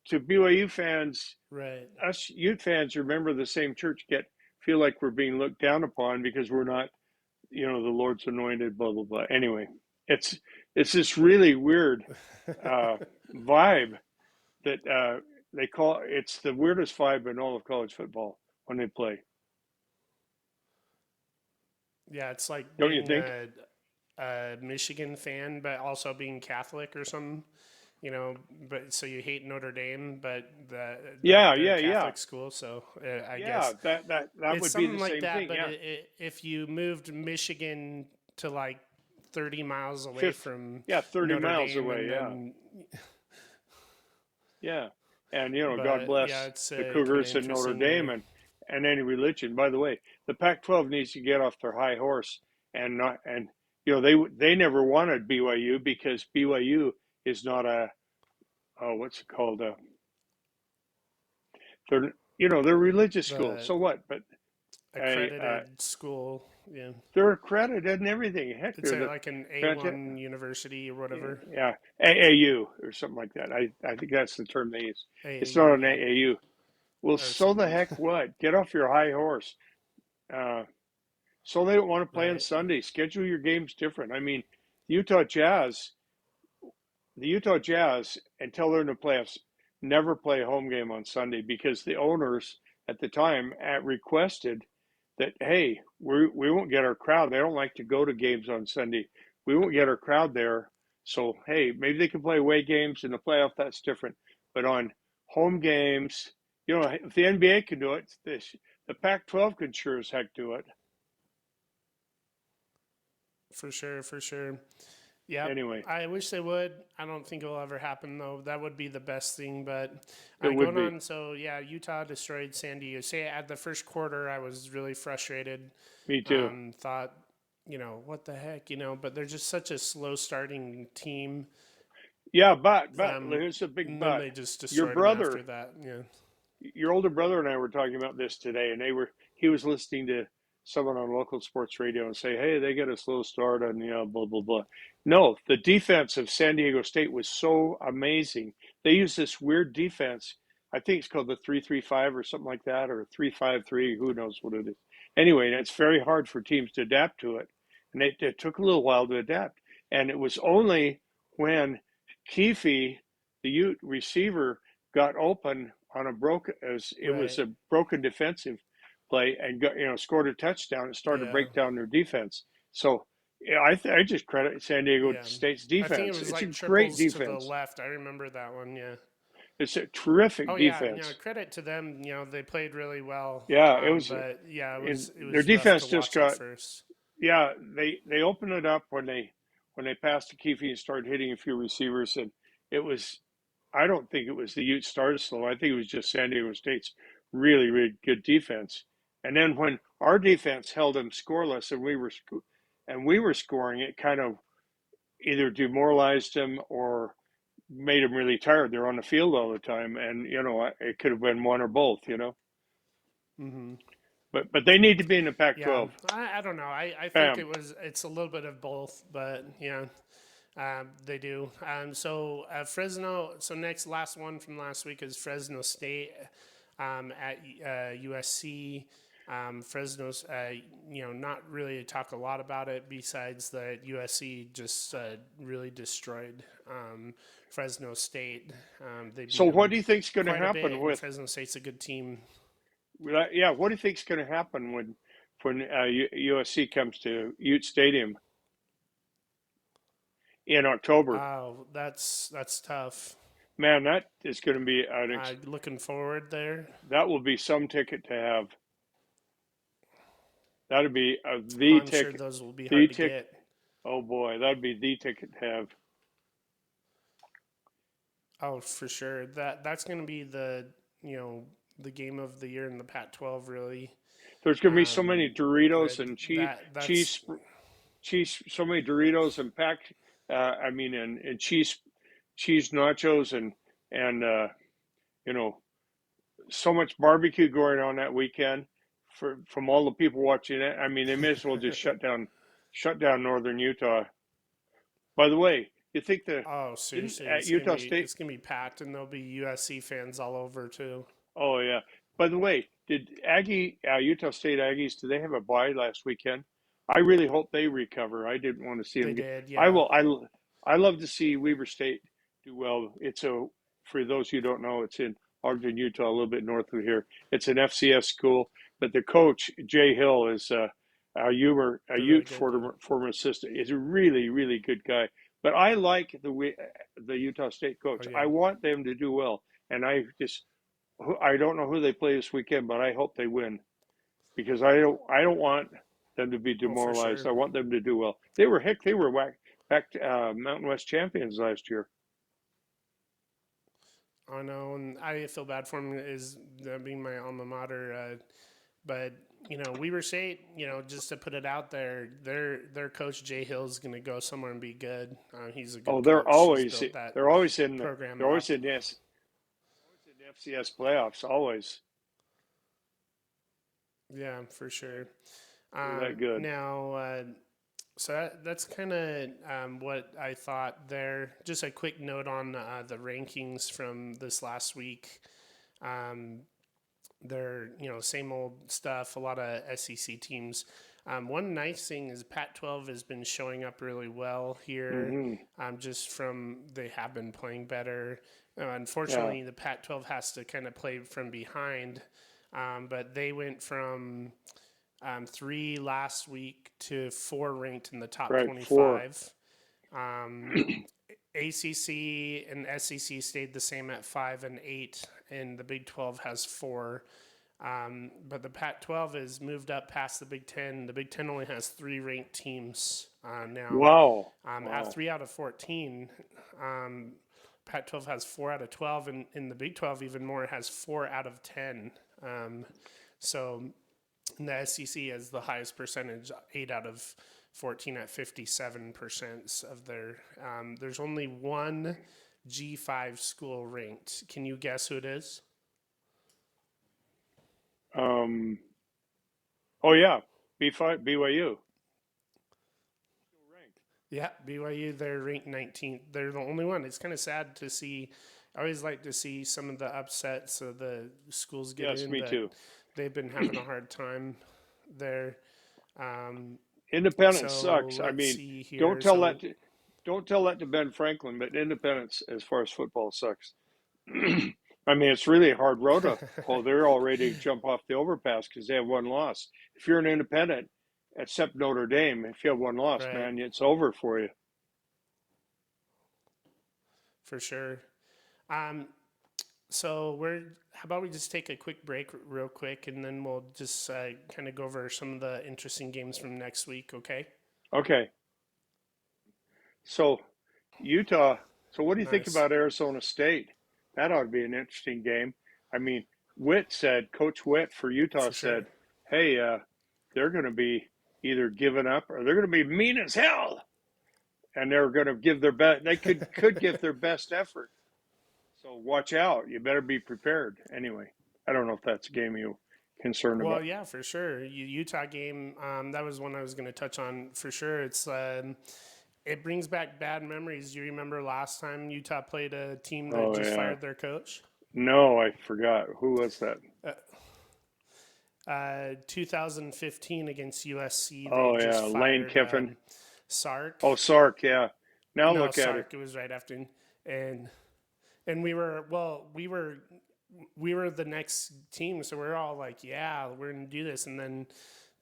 to BYU fans, Right. us Ute fans who are member of the same church feel like we're being looked down upon because we're not, the Lord's anointed, blah blah blah. Anyway, it's this really weird vibe that they call it's the weirdest vibe in all of college football when they play. Yeah, it's like Don't you being think? a Michigan fan, but also being Catholic or something. But so you hate Notre Dame, but Yeah, they're a yeah, yeah, Catholic school, so I yeah. guess That it's would be something the like same that. thing. But Yeah, if you moved Michigan to like 30 miles away fifth. from Yeah, 30 Notre miles Dame, away. and Yeah, then, yeah. And God but yeah, bless it's the kind of Cougars and Notre interesting Dame to. and any religion. By the way, the Pac-12 needs to get off their high horse and not and they never wanted BYU because BYU is not a what's it called they're a religious school. The So what? But a accredited school. Yeah, they're accredited and everything. Heck, it's they're the like an fantastic. A1 university or whatever. Yeah, AAU or something like that. I think that's the term they use. It's not AAU, an yeah, AAU. Well, or so the something. heck what? Get off your high horse. Uh, so they don't want to play on Right. Sunday. Schedule your games different. I mean, Utah Jazz, the Utah Jazz, until they're in the playoffs, never play a home game on Sunday because the owners at the time requested that, hey, we won't get our crowd. They don't like to go to games on Sunday. We won't get our crowd there. So, hey, maybe they can play away games in the playoff. That's different. But on home games, if the NBA can do it, the Pac-12 can sure as heck do it. For sure, for sure. Yep. Anyway, I wish they would. I don't think it'll ever happen though. That would be the best thing. But it would going be. on, so yeah, Utah destroyed San Diego. Say at the first quarter, I was really frustrated. Me too. Thought, what the heck, but they're just such a slow starting team. Yeah, but here's a big And then but. they just Your destroyed them after brother, that. Yeah. your older brother and I were talking about this today, and he was listening to someone on local sports radio and say, hey, they get a slow start and blah blah blah. No, the defense of San Diego State was so amazing. They use this weird defense. I think it's called the 3-3-5 or something like that, or 3-5-3. Who knows what it is? Anyway, it's very hard for teams to adapt to it, and it took a little while to adapt. And it was only when Keefe, the Ute receiver, got open on it was Right. a broken defensive play and got scored a touchdown. It started to Yeah. break down their defense. So I just credit San Diego Yeah. State's I think it defense. was It's a like great triples to the defense. left. I remember that one. Yeah. It's a terrific Oh yeah, defense. credit to them. They played really well. Yeah, it was. But yeah, it And was it their was rough to defense just watch at got. first. Yeah, they opened it up when they passed to Keefe and started hitting a few receivers, and it was. I don't think it was the Ute started slow. I think it was just San Diego State's really really good defense, And then when our defense held them scoreless and we were scoring, it kind of either demoralized them or made them really tired. They're on the field all the time, and it could have been one or both. Mm-hmm. But they need to be in the Yeah, Pac-12. I don't know. I think Bam. it's a little bit of both, but yeah, they do. So Fresno. So last one from last week is Fresno State at USC. Fresno's, not really talk a lot about it besides that USC just really destroyed Fresno State. They beat So them what do you think's going to quite a bit, happen and with? Fresno State's a good team. Yeah, what do you think's going to happen when USC comes to Ute Stadium in October? Oh, that's tough. Man, that is going to be Looking forward there. that will be some ticket to have. That'd be Oh, the I'm sure ticket. those will be The hard to ticket. get. Oh boy, that'd be the ticket to have. Oh, for sure. That's going to be the game of the year in the Pac-12, really. There's going to be so many But Doritos and that's cheese, so many Doritos and and cheese nachos and you know, so much barbecue going on that weekend from all the people watching it. I mean, they may as well just shut down northern Utah. By the way, you think oh, didn't seriously, at Utah State? it's gonna be packed, and there'll be USC fans all over too. Oh yeah. By the way, did Utah State Aggies? Do they have a bye last weekend? I really hope they recover. I didn't want to see They them get. did, I yeah. will. I love to see Weber State do well. For those who don't know, it's in Ogden, Utah, a little bit north of here. It's an FCS school, but the coach Jay Hill is a They're really Ute good. former assistant. Is a really really good guy. But I like the Utah State Oh coach. I yeah, want them to do well, and I don't know who they play this weekend, but I hope they win because I don't want them to be oh for demoralized. sure. I want them to do well. They were Mountain West champions last year. I know, and I feel bad for them is being my alma mater. But Weber State, just to put it out there, their coach Jay Hill is going to go somewhere and be good. He's a Oh, good coach. He's built that program they're always up. in this always in the FCS playoffs. Always Yeah, for sure. they're that good. Now, so that's kind of what I thought there. Just a quick note on the rankings from this last week. Um, they're same old stuff. A lot of SEC teams. One nice thing is Pac-12 has been showing up really well here. Hmm. Just from they have been playing better. Yeah, Unfortunately, the Pac-12 has to kind of play from behind. But they went from 3 last week to 4 ranked in the top right. Four. 25. Um, ACC and SEC stayed the same at 5 and 8, and the Big 12 has 4. But the Pac-12 has moved up past the Big 10. The Big 10 only has 3 ranked teams now. Wow. At Wow. 3 out of 14, Pac-12 has 4 out of 12, and in the Big 12 even more, it has 4 out of 10. So the SEC has the highest percentage, 8 out of 14 at 57% of their. There's only one G5 school ranked. Can you guess who it is? Um. Oh yeah. B5 BYU. Still ranked. Yeah, BYU. They're ranked 19th. They're the only one. It's kind of sad to see. I always like to see some of the upsets of the schools get Yes, in, me but too. they've been having a hard time there. Um, Independence so sucks. I let's mean, see don't here. tell So that to don't tell that to Ben Franklin, but independence as far as football sucks. I mean, it's really a hard road up. Oh, they're all ready to jump off the overpass because they have one loss. If you're an independent, except Notre Dame, if you have one loss, right, man, it's over for you. for sure. Um, so how about we just take a quick break real quick, and then we'll just kind of go over some of the interesting games from next week, okay? Okay, so Utah. So what do you think Nice. about Arizona State? That ought to be an interesting game. I mean, Coach Witt for Utah For sure. said hey, they're going to be either giving up or they're going to be mean as hell, and they're going to give their best. They could give their best effort. So watch out. You better be prepared. Anyway, I don't know if that's a game you're concerned Well, about. yeah, for sure. Utah game, that was one I was going to touch on for sure. It brings back bad memories. You remember last time Utah played a team that Oh just yeah. fired their coach? No, I forgot. Who was that? 2015 against USC, they Oh yeah, just Lane fired Kiffin. Sark. Oh, Sark. Yeah. Now No, look at it. Sark. It was right after, and we were we were the next team, so we're all like, yeah, we're gonna do this, and then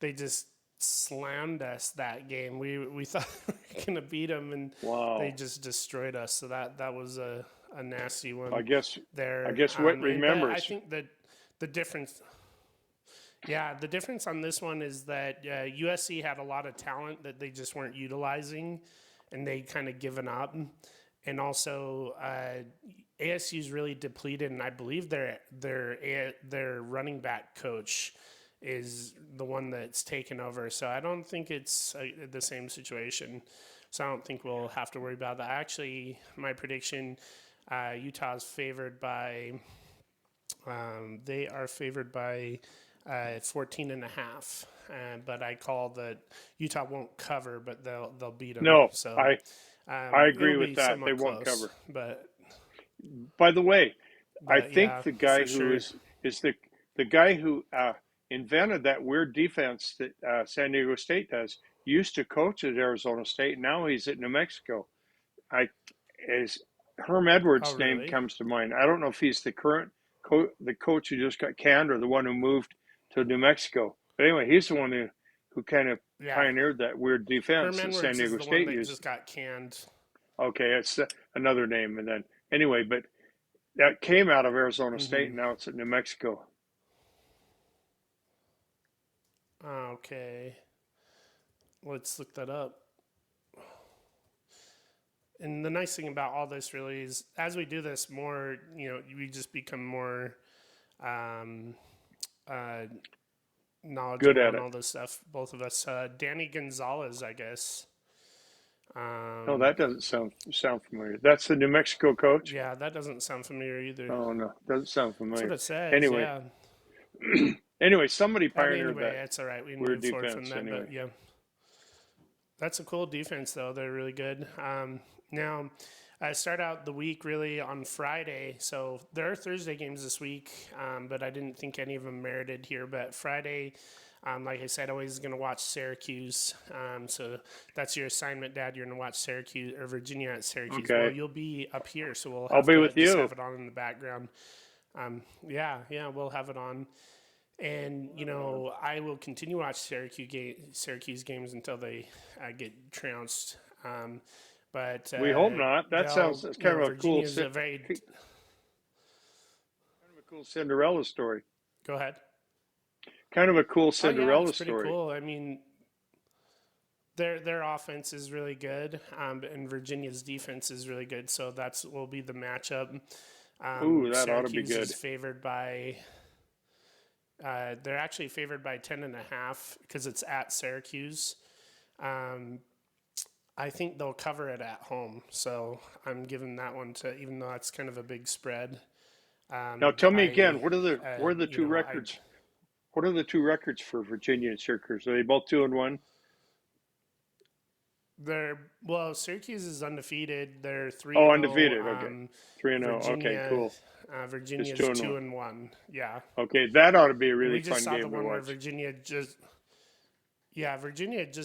they just slammed us that game. We thought we were gonna beat them, and they Wow. just destroyed us. So that was a nasty one I guess. I there. guess Whit But I remembers. think that the difference. Yeah, the difference on this one is that USC had a lot of talent that they just weren't utilizing, and they kind of given up. And also, ASU's really depleted, and I believe their running back coach is the one that's taken over. So I don't think it's the same situation. So I don't think we'll have to worry about that. Actually, my prediction, Utah's favored by. They are favored by 14 and a half. But I call that Utah won't cover, but they'll beat them. No, So I agree it'll with be that. They somewhat won't close. cover. But By the way, I think yeah, the guy for who sure. is the guy who invented that weird defense that San Diego State does used to coach at Arizona State. Now he's at New Mexico. I is Herm Oh, Edwards' name really? comes to mind. I don't know if he's the current the coach who just got canned or the one who moved to New Mexico. But anyway, he's the one who kind of Yeah. pioneered that weird Herm defense that San Edwards is Diego the one State that used. just got canned. Okay, it's another name. And then anyway, but that came out of Arizona State, Mm-hmm. and now it's at New Mexico. Okay. Let's look that up. And the nice thing about all this really is as we do this more, we just become more um, uh, Good knowledgeable at on it. all this stuff. Both of us. Danny Gonzalez, I guess. No, that doesn't sound familiar. That's the New Mexico coach. Yeah, that doesn't sound familiar either. Oh no, doesn't sound That's what familiar. it says. Anyway, Yeah. anyway, somebody And pioneered anyway, that it's all right. We can weird move forward from defense. that. Anyway, But yeah, that's a cool defense, though. They're really good. Now, I start out the week really on Friday. So there are Thursday games this week, but I didn't think any of them merited here. But Friday, like I said, I was going to watch Syracuse. So that's your assignment, Dad. You're going to watch Syracuse or Virginia at Syracuse. okay, Well, you'll be up here, so we'll I'll have be to with just you. have it on in the background. Yeah, we'll have it on. And I will continue to watch Syracuse games until they get trounced. But We hope not. That sounds they'll, that's kind of a cool, Virginia's a very. kind of a cool Cinderella story. Go ahead. Kind of a cool Oh yeah, it's Cinderella pretty story. cool. I mean, their offense is really good, and Virginia's defense is really good. So that's will be the matchup. Ooh, that ought to be Syracuse good. is favored by. They're actually favored by 10.5 because it's at Syracuse. I think they'll cover it at home, so I'm giving that one to, even though it's kind of a big spread. Now tell me again, what are the You two know, records? What are the two records for Virginia and Syracuse? Are they both 2-1? Syracuse is undefeated. They're 3-0. Oh, undefeated. Okay, 3-0. Okay, Virginia, cool. Virginia's It's 2 2-1. and 1. Yeah, Okay, that ought to be a and really we just fun saw the game to one where watch. Virginia just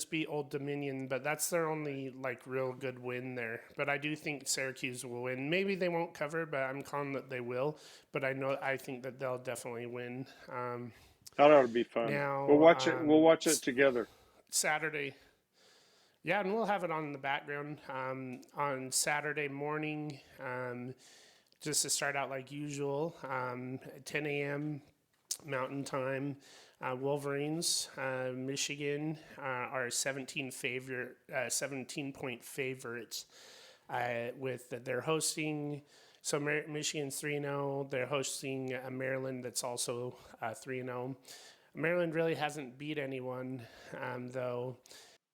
beat Old Dominion, but that's their only real good win there. But I do think Syracuse will win. Maybe they won't cover, but I'm calling that they will. But I think that they'll definitely win. That ought to be fun. Now We'll watch it. We'll watch it together. Saturday. Yeah, and we'll have it on in the background on Saturday morning, just to start out like usual, 10 a.m. Mountain Time. Wolverines, Michigan are 17-point favorites. They're hosting. So Michigan's 3-0. They're hosting Maryland, that's also 3-0. Maryland really hasn't beat anyone, though.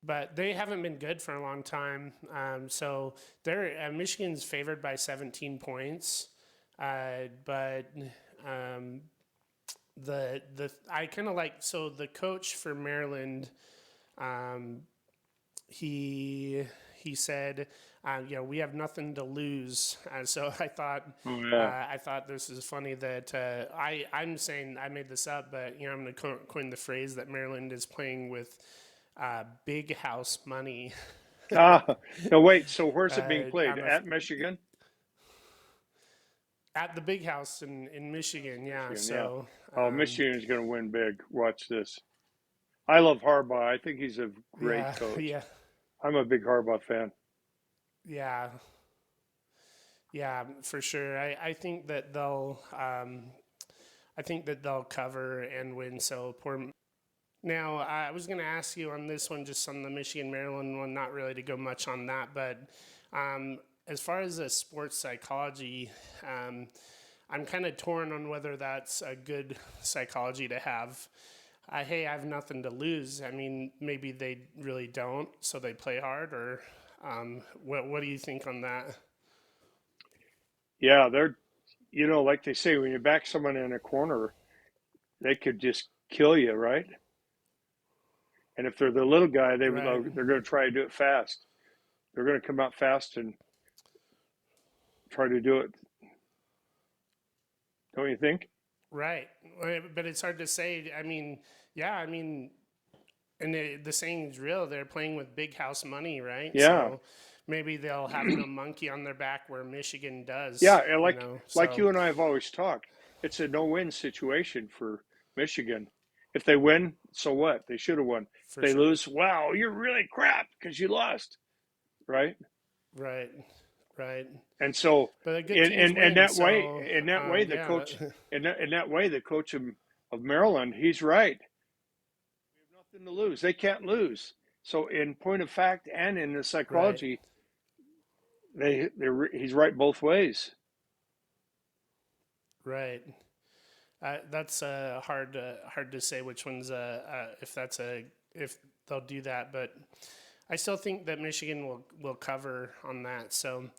But they haven't been good for a long time. So they're Michigan's favored by 17 points. But the I kind of like so the coach for Maryland, um, he said, we have nothing to lose. So Oh yeah. I thought this is funny that I'm saying I made this up, but I'm going to coin the phrase that Maryland is playing with big house money. No, wait. So where's it being played? I'm At Michigan? at the big house in Michigan. Yeah. Michigan, yeah. So Oh, Michigan is going to win big. Watch this. I love Harbaugh. I think he's a great coach. yeah, I'm a big Harbaugh fan. yeah, yeah, for sure. I think that they'll cover and win. So poor. Now, I was going to ask you on this one, just on the Michigan Maryland one, not really to go much on that, but as far as the sports psychology, I'm kind of torn on whether that's a good psychology to have. Hey, I have nothing to lose. I mean, maybe they really don't, so they play hard, or what do you think on that? Yeah, they're, like they say, when you back someone in a corner, they could just kill you, right? And if they're the little guy, they're Right, going to try to do it fast. They're going to come out fast and try to do it. Don't you think? right. But it's hard to say. I mean, yeah, I mean, and the saying's real. They're playing with big house money, right? Yeah. So maybe they'll have no monkey on their back where Michigan does. Yeah, and like So you and I have always talked, it's a no-win situation for Michigan. If they win, so what? They should have won. If for they sure. lose, wow, you're really crap because you lost, right? Right, right. And so, But the good teams in win. that So way, the yeah, coach, in that way, the coach of Maryland, he's right. We have nothing to lose. They can't lose. So, in point of fact and in the right, psychology, he's right both ways. right. That's hard to say which one's if they'll do that, but I still think that Michigan will cover on that. So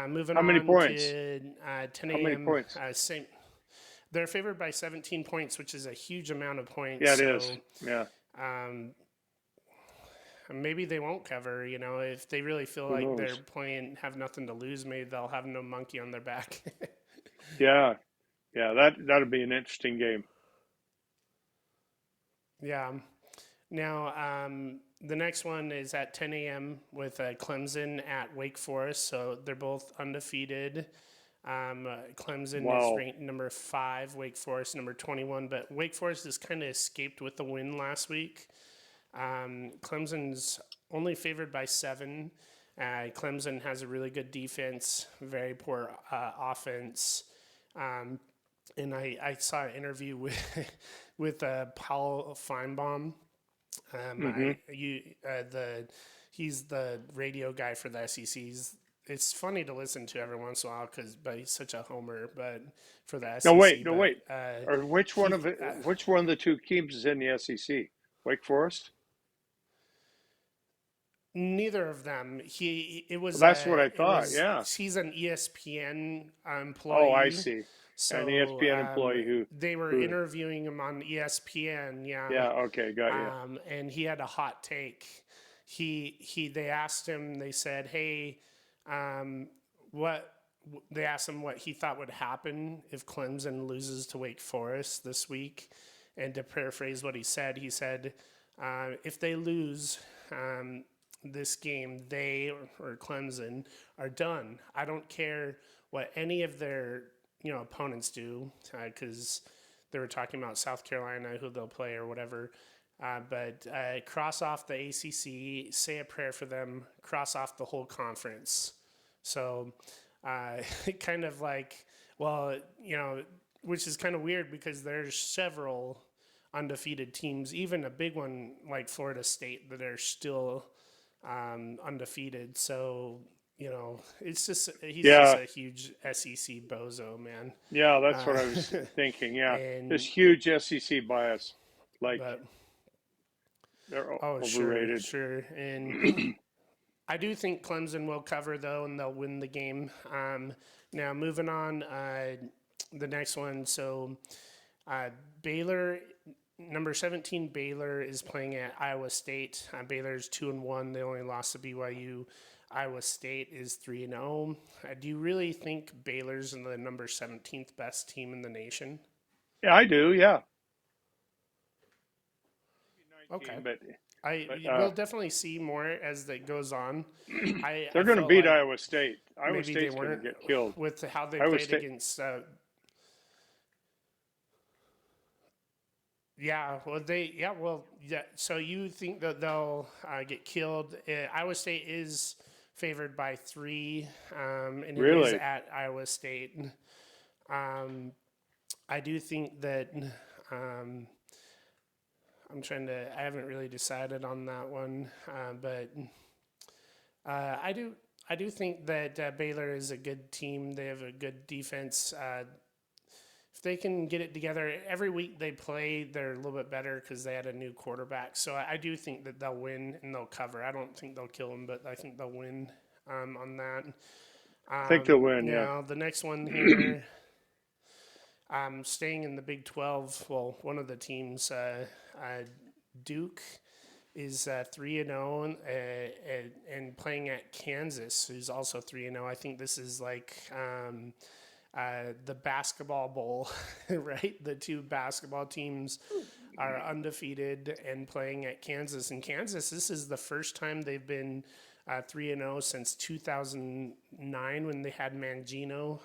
moving How many on points? to 10 How many a.m. points? Same. They're favored by 17 points, which is a huge amount of points. Yeah, it So is. Yeah. maybe they won't cover. If they really feel Who like they're knows? playing, have nothing to lose, maybe they'll have no monkey on their back. Yeah. Yeah. That'd be an interesting game. Yeah. Now, the next one is at 10 a.m. with Clemson at Wake Forest. So they're both undefeated. Clemson is Wow. ranked number 5, Wake Forest number 21. But Wake Forest has kind of escaped with the win last week. Clemson's only favored by 7. Clemson has a really good defense, very poor offense. And I saw an interview with Paul Feinbaum. He's the radio guy for the SEC. It's funny to listen to every once in a while but he's such a homer. But for the SEC, No, wait. Or which one of the two teams is in the SEC? Wake Forest. Neither of them. It was. Well, that's what I thought. Yeah. He's an ESPN employee. Oh, I see. So An ESPN employee who they were interviewing him on ESPN. Yeah. Yeah. Okay. Got you. And he had a hot take. They asked him. They said, "Hey, what?" They asked him what he thought would happen if Clemson loses to Wake Forest this week. And to paraphrase what he said, if they lose this game, they or Clemson are done. I don't care what any of their opponents do, because they were talking about South Carolina, who they'll play or whatever. But cross off the ACC, say a prayer for them, cross off the whole conference. So kind of like, well, which is kind of weird because there's several undefeated teams, even a big one like Florida State, that are still undefeated. So it's just he's just a huge SEC bozo, man. Yeah, that's what I was thinking. Yeah, And this huge SEC bias. Like but they're oh, sure, overrated. sure. And I do think Clemson will cover, though, and they'll win the game. Now, moving on, the next one. So, Baylor, number 17, Baylor is playing at Iowa State. Baylor's 2-1. They only lost to BYU. Iowa State is 3-0. Do you really think Baylor's the number 17th best team in the nation? Yeah, I do. Yeah. Okay. 19, We'll definitely see more as that goes on. they're I going to felt beat like Iowa State. Iowa maybe they State's going to weren't get killed. with how they Iowa played State. against. Yeah, well, yeah. So you think that they'll get killed? Iowa State is favored by 3, and it is Really? at Iowa State. Um, I do think that. I haven't really decided on that one, but I do think that Baylor is a good team. They have a good defense. If they can get it together, every week they play, they're a little bit better because they had a new quarterback. So I do think that they'll win and they'll cover. I don't think they'll kill them, but I think they'll win on that. I think they'll win. Yeah. Now the next one here. Staying in the Big 12, well, one of the teams, Duke, is 3-0 and playing at Kansas, who's also 3-0. I think this is like the basketball bowl, right? The two basketball teams are undefeated and playing at Kansas. And Kansas, this is the first time they've been 3-0 since 2009 when they had Mangino.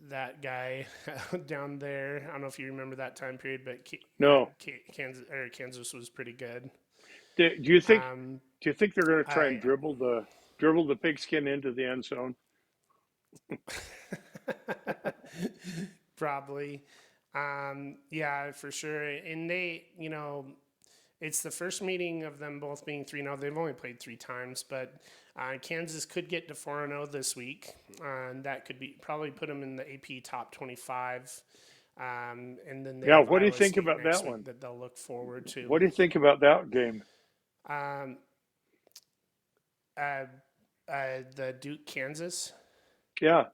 That guy down there. I don't know if you remember that time period, but No. Kansas was pretty good. Do you think? Do you think they're going to try and dribble the pigskin into the end zone? Probably. Yeah, for sure. And they, it's the first meeting of them both being 3-0. They've only played 3 times, but Kansas could get to 4-0 this week. And that could probably put them in the AP top 25. And then they have what do you Iowa think State about next that week one? that they'll look forward to. What do you think about that game? The Duke Kansas. Yeah,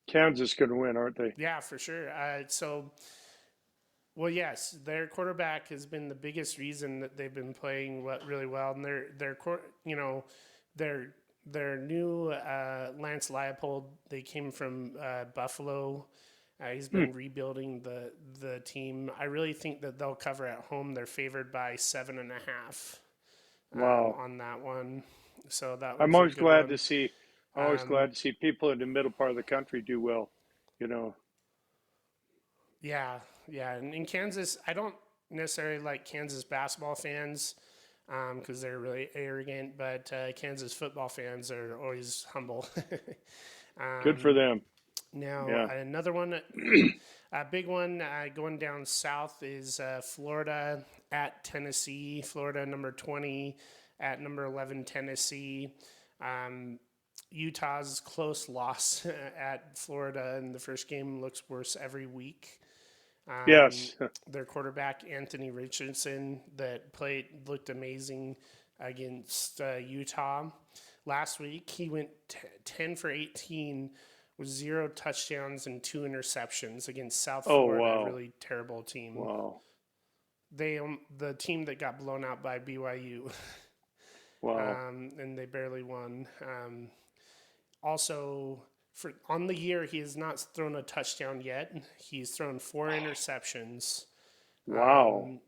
Kansas going to win, aren't they? Yeah, for sure. Well, yes, their quarterback has been the biggest reason that they've been playing really well, and their new Lance Leipold. They came from Buffalo. He's been rebuilding the team. I really think that they'll cover at home. They're favored by 7.5. Wow. On that one. So that I'm was always a good glad one. to see. Always glad to see people in the middle part of the country do well. Yeah, and in Kansas, I don't necessarily like Kansas basketball fans because they're really arrogant, but Kansas football fans are always humble. Good for them. Now, Yeah. another one, a big one going down south is Florida at Tennessee. Florida number 20 at number 11 Tennessee. Utah's close loss at Florida in the first game looks worse every week. Yes. Their quarterback, Anthony Richardson, that looked amazing against Utah. Last week, he went 10 for 18 with 0 touchdowns and 2 interceptions against South Florida, wow. a really terrible team. Wow. The team that got blown out by BYU. Wow. And they barely won. Also, on the year, he has not thrown a touchdown yet. He's thrown 4 interceptions. Wow.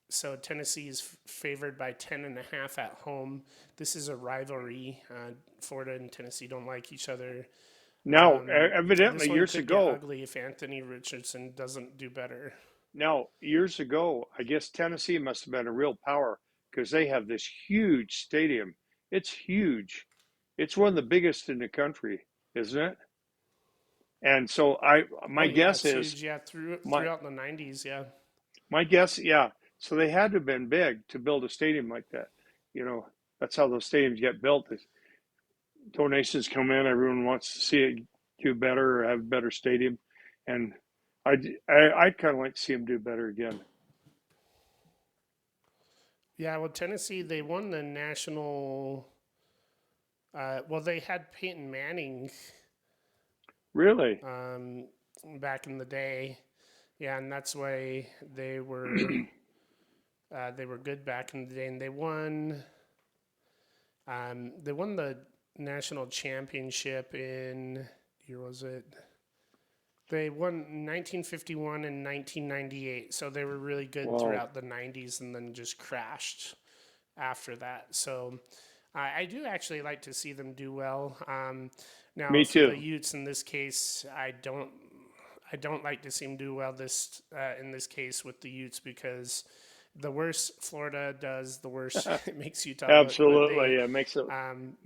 So Tennessee is favored by 10.5 at home. This is a rivalry. Florida and Tennessee don't like each other. Now, evidently, this one years could ago, get ugly if Anthony Richardson doesn't do better. Now, years ago, I guess Tennessee must have been a real power because they have this huge stadium. It's huge. It's one of the biggest in the country, isn't it? And so my guess is huge, throughout the 90s, yeah. My guess, yeah. So they had to have been big to build a stadium like that. That's how those stadiums get built. Donations come in, everyone wants to see it do better or have a better stadium. And I'd kind of like to see them do better again. Yeah, well, Tennessee, they won the national. Well, they had Peyton Manning Really? back in the day. Yeah, and that's why they were good back in the day, and they won. They won the national championship in year was it? They won 1951 and 1998, so they were really good Wow. throughout the 90s, and then just crashed after that. So I do actually like to see them do well. Now Me for the too. Utes in this case, I don't like to see them do well this in this case with the Utes because the worse Florida does, the worse it makes Utah look. But Absolutely. Yeah, um,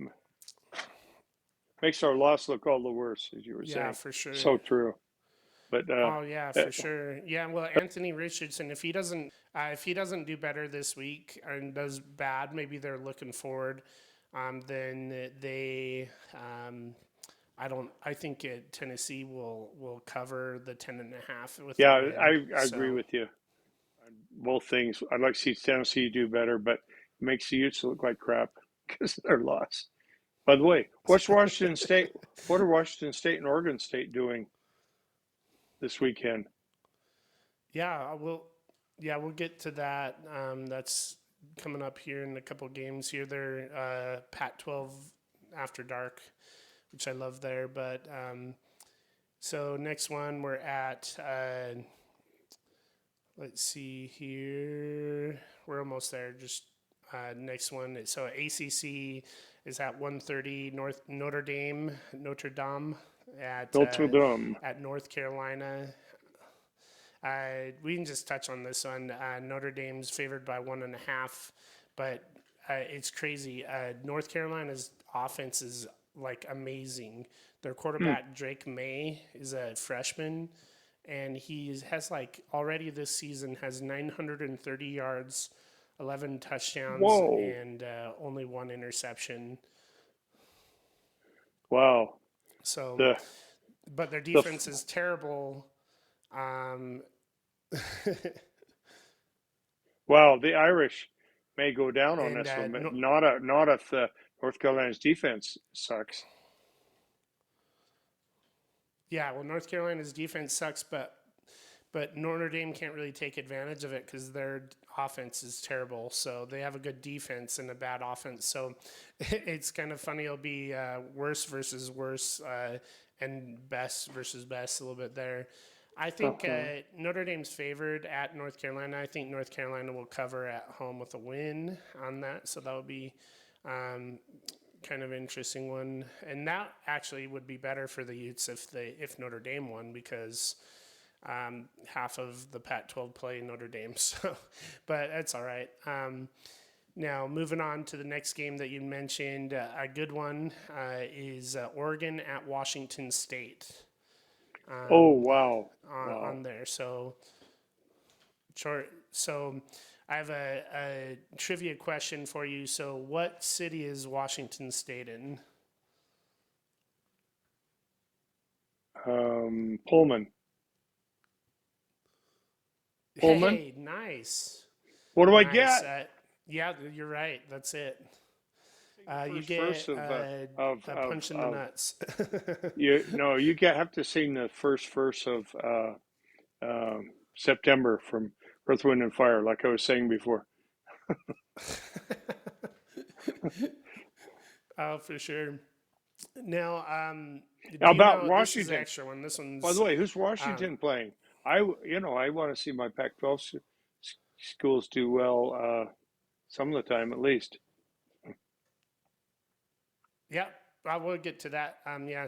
makes our loss look all the worse, as you were yeah, saying. for sure. So true. But Oh yeah, for sure. Yeah, well, Anthony Richardson, if he doesn't do better this week and does bad, maybe they're looking forward. Then they, I don't. I think Tennessee will cover the 10.5 with the yeah, win. I agree So with you. Both things. I'd like to see Tennessee do better, but it makes the Utes look like crap because of their loss. By the way, what's Washington State? What are Washington State and Oregon State doing this weekend? yeah, we'll get to that. That's coming up here in a couple games here. They're Pac-12 after dark, which I love there. But so next one we're at. Let's see here. We're almost there. Just next one. So ACC is at 1:30. Notre Dame Notre Dame. at North Carolina. We can just touch on this one. Notre Dame's favored by 1.5, but it's crazy. North Carolina's offense is like amazing. Their quarterback Drake May is a freshman, and he has like already this season has 930 yards, 11 touchdowns, Whoa. and only one interception. Wow. So, The but their the defense is terrible. Um, wow, the Irish may go down on and this one, but not if the North Carolina's defense sucks. yeah, well, North Carolina's defense sucks, but Notre Dame can't really take advantage of it because their offense is terrible. So they have a good defense and a bad offense. So it's kind of funny. It'll be worse versus worse and best versus best a little bit there. I think Uh-huh. Notre Dame's favored at North Carolina. I think North Carolina will cover at home with a win on that. So that would be um, kind of interesting one. And that actually would be better for the Utes if Notre Dame won because half of the Pac-12 play Notre Dame. So, but that's all right. Now, moving on to the next game that you mentioned, a good one is Oregon at Washington State Oh wow. on Wow. there. So, short. So, I have a trivia question for you. So, what city is Washington State in? Pullman. Pullman. Hey, nice, What do I nice. get? Yeah, you're right. That's it. You First verse get a punch in the of nuts. you no, you get have to sing the first verse of September from Earth, Wind, and Fire, like I was saying before. Oh, for sure. Now, Now do you about know this is an Washington. extra one? This By the one's way, who's um, Washington playing? I want to see my Pac-12 schools do well some of the time at least. yeah. I will get to that. Yeah.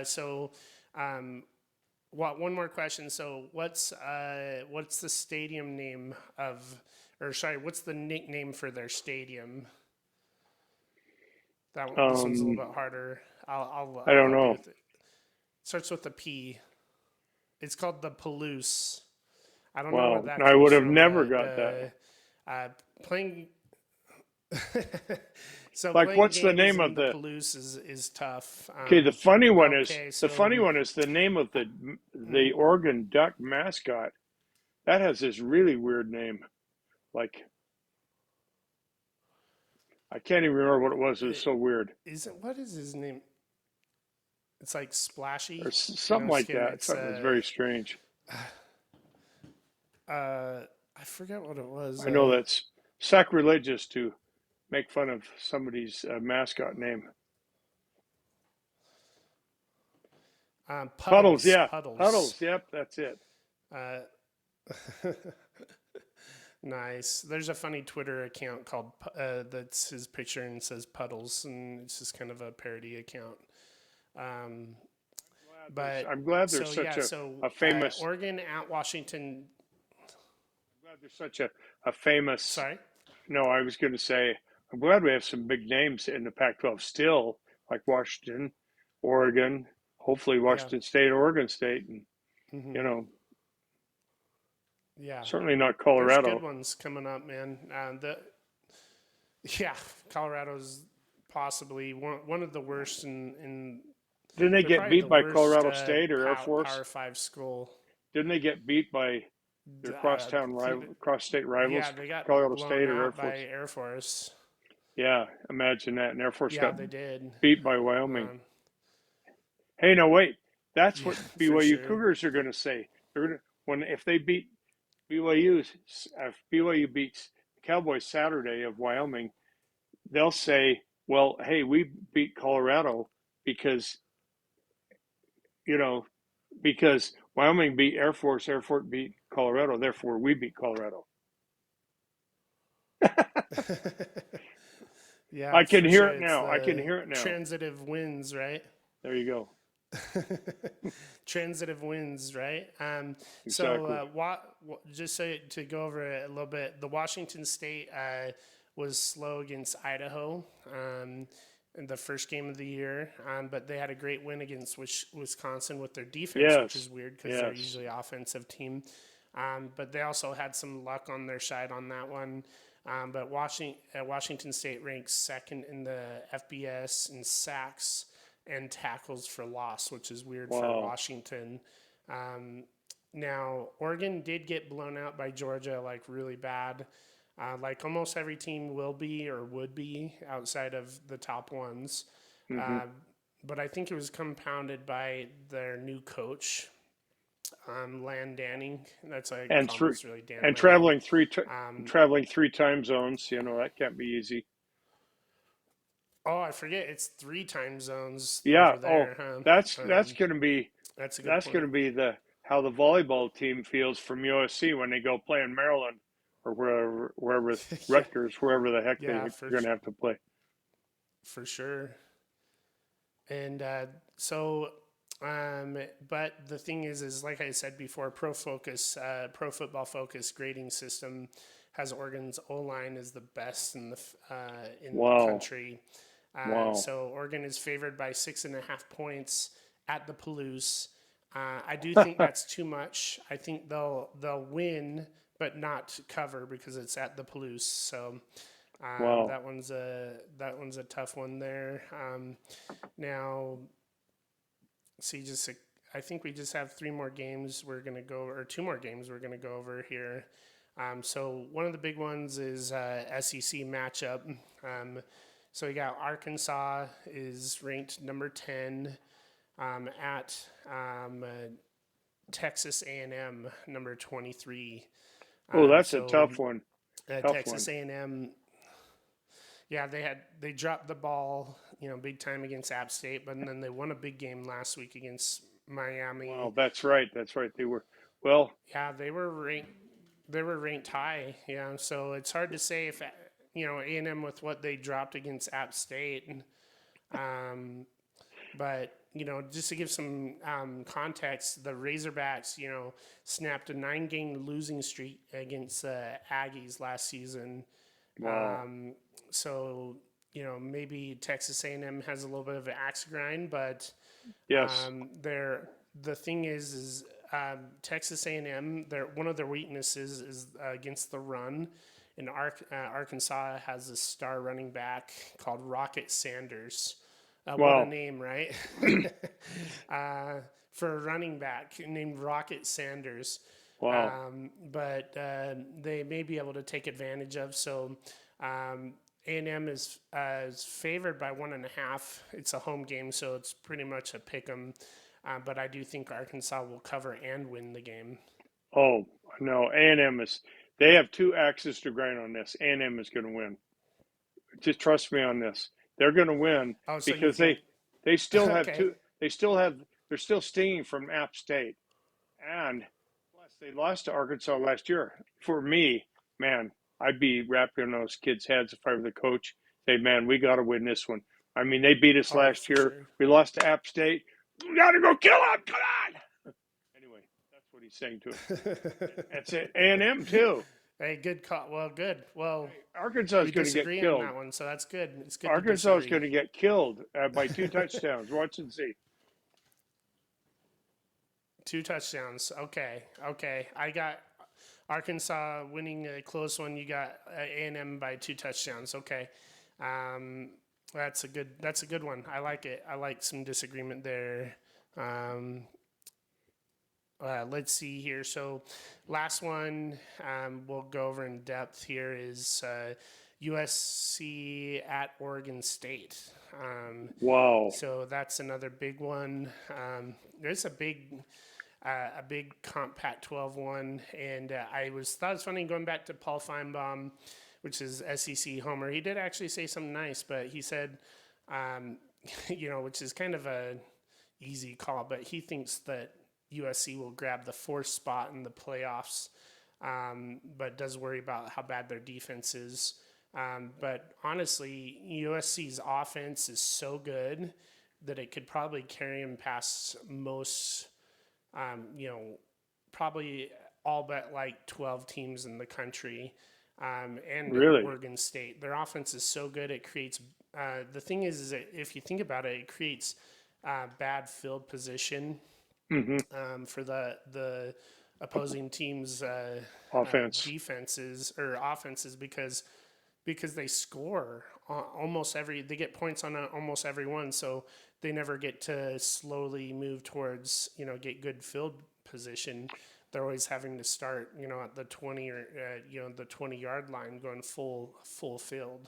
So, um, one more question. So, what's the stadium name of, or sorry, what's the nickname for their stadium? This one's a little Um, bit harder. I I'll don't help you know. with it. Starts with a P. It's called the Palouse. I don't know where Wow, that I comes would have from. never got that. Playing So Like, playing what's the games name in of the the? Palouse is tough. Okay, the funny one is Okay, the so funny one is the name of the Oregon Duck mascot. That has this really weird name. Like, I can't even remember what it was. It was so weird. what is his name? It's like Or Splashy, something like skin. that. Something that's very strange. I forget what it was. I know that's sacrilegious to make fun of somebody's mascot name. Puddles, Puddles. yeah. Puddles. Puddles, yep, that's it. Uh, nice. There's a funny Twitter account called that's his picture and says Puddles, and it's just kind of a parody account. But I'm glad there's so such yeah, a famous. Oregon at Washington. I'm glad there's such a famous. Sorry. No, I was going to say I'm glad we have some big names in the Pac-12 still, like Washington, Oregon, hopefully Yeah. Washington State, Oregon State, and Yeah. certainly not There's Colorado. good ones coming up, man. Colorado's possibly one of the worst in. Didn't they get beat by worst, Colorado State or Air Force? Power 5 school. Didn't they get beat by their cross-state rivals? Yeah, they got Colorado blown State or Air out by Force? Air Force. Yeah, imagine that. And Air Force got they did. beat by Wyoming. Hey, no, wait. That's what BYU sure. Cougars are going to say. They're gonna, if they beat BYU, if BYU beats the Cowboys Saturday of Wyoming, they'll say, well, hey, we beat Colorado because, because Wyoming beat Air Force beat Colorado, therefore we beat Colorado. Yeah, I can hear sure. it now. I can hear it now. Transitive wins, right? There you go. Transitive wins, right? Exactly. Just to go over it a little bit, the Washington State was slow against Idaho in the first game of the year, but they had a great win against Wisconsin with their defense, which is weird because they're usually an offensive team. But they also had some luck on their side on that one. But Washington State ranks second in the FBS in sacks and tackles for loss, which is weird for Washington. Now, Oregon did get blown out by Georgia, like really bad. Like almost every team will be or would be outside of the top ones. But I think it was compounded by their new coach, Land Danning. That's like really Dan and Lanning. traveling three time zones. That can't be easy. Oh, I forget. It's 3 time zones. Yeah. Over there, huh? That's going to be going to be how the volleyball team feels from USC when they go play in Maryland or wherever Rutgers, wherever the heck they're going to have to play. For sure. And but the thing is like I said before, Pro Football Focus grading system has Oregon's O-line is the best in the country. So Oregon is favored by 6.5 points at the Palouse. I do think that's too much. I think they'll win, but not cover because it's at the Palouse. So that one's a tough one there. Now, I think we just have 3 more games we're gonna go, or 2 more games we're gonna go over here. So one of the big ones is SEC matchup. So we got Arkansas is ranked number 10 at Texas A&M number 23. That's a tough one. Texas A&M. Yeah, they dropped the ball, big time against App State, but then they won a big game last week against Miami. Wow, that's right. They were Yeah, they were ranked high. Yeah, so it's hard to say if A&M with what they dropped against App State, but just to give some context, the Razorbacks snapped a 9-game losing streak against Aggies last season. Wow. So maybe Texas A&M has a little bit of an axe to grind, but yes, the thing is Texas A&M, one of their weaknesses is against the run, and Arkansas has a star running back called Rocket Sanders. What a Wow. name, right? For a running back named Rocket Sanders. Wow. But they may be able to take advantage of. So A&M is favored by 1.5. It's a home game, so it's pretty much a pick 'em. But I do think Arkansas will cover and win the game. Oh, no. A&M they have two axes to grind on this. A&M is going to win. Just trust me on this. They're going to win Oh, so you because think? they still have Okay. two. They're still stinging from App State. And plus, they lost to Arkansas last year. For me, man, I'd be wrapping those kids' heads if I were the coach. Say, man, we got to win this one. I mean, they beat us Oh, last for year. sure. We lost to App State. We got to go kill them. Come on. Anyway, that's what he's saying to him. That's it. A&M too. Hey, good call. Well, good. Well, Arkansas is we going to get disagree on killed. that one, so that's good. It's good to Arkansas is disagree. going to get killed by 2 touchdowns. Watch and see. 2 touchdowns. Okay. I got Arkansas winning a close one. You got A&M by 2 touchdowns. Okay. That's a good one. I like it. I like some disagreement there. Let's see here. So, last one we'll go over in depth here is USC at Oregon State. Wow. So that's another big one. There's a big comp Pac-12 one, and thought it was funny going back to Paul Feinbaum, which is SEC homer. He did actually say something nice, but he said, which is kind of a easy call, but he thinks that USC will grab the 4th spot in the playoffs, but does worry about how bad their defense is. But honestly, USC's offense is so good that it could probably carry them past most, probably all but like 12 teams in the country, and Really? Oregon State. Their offense is so good, it creates. The thing is that if you think about it, it creates bad field position for the opposing team's Offense. defenses or offenses because they score they get points on almost every one, so they never get to slowly move towards get good field position. They're always having to start at the 20 or the 20-yard line going full field.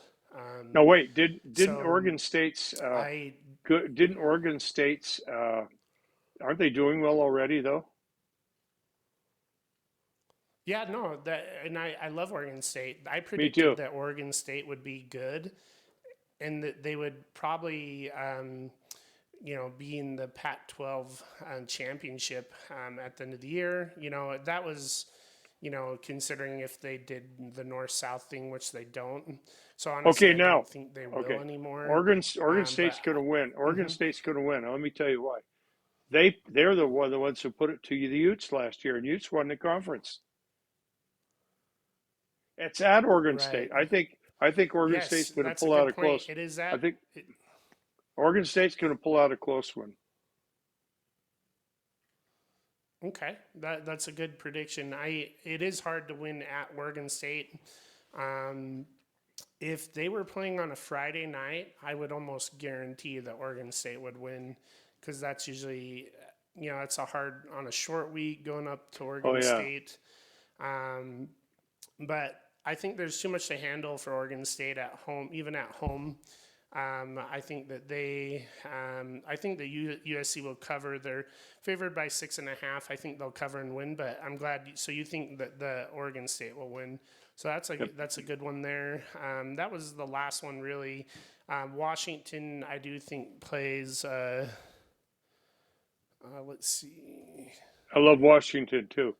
No, wait. Didn't So Oregon State's I good? Didn't Oregon State's aren't they doing well already though? Yeah, no, I love Oregon State. I Me too. predicted that Oregon State would be good, and that they would probably, be in the Pac-12 championship at the end of the year. That was, considering if they did the North-South thing, which they don't. So honestly, Okay, I now. don't think they will Okay. anymore. Oregon But State's going to win. Oregon mhm. State's going to win. Let me tell you why. They're the ones who put it to the Utes last year, and Utes won the conference. It's at Oregon Right. State. I think Oregon State's Yes, going to that's a pull out good a point. close. It is I that. think Oregon State's going to pull out a close one. Okay, that's a good prediction. It is hard to win at Oregon State. If they were playing on a Friday night, I would almost guarantee that Oregon State would win, because that's usually it's a hard on a short week going up to Oh Oregon yeah. State. But I think there's too much to handle for Oregon State at home, even at home. I think that I think the USC will cover. They're favored by 6.5. I think they'll cover and win. But I'm glad. So you think that the Oregon State will win? So Yep. that's a good one there. That was the last one really. Washington, I do think plays. Let's see. I love Washington too.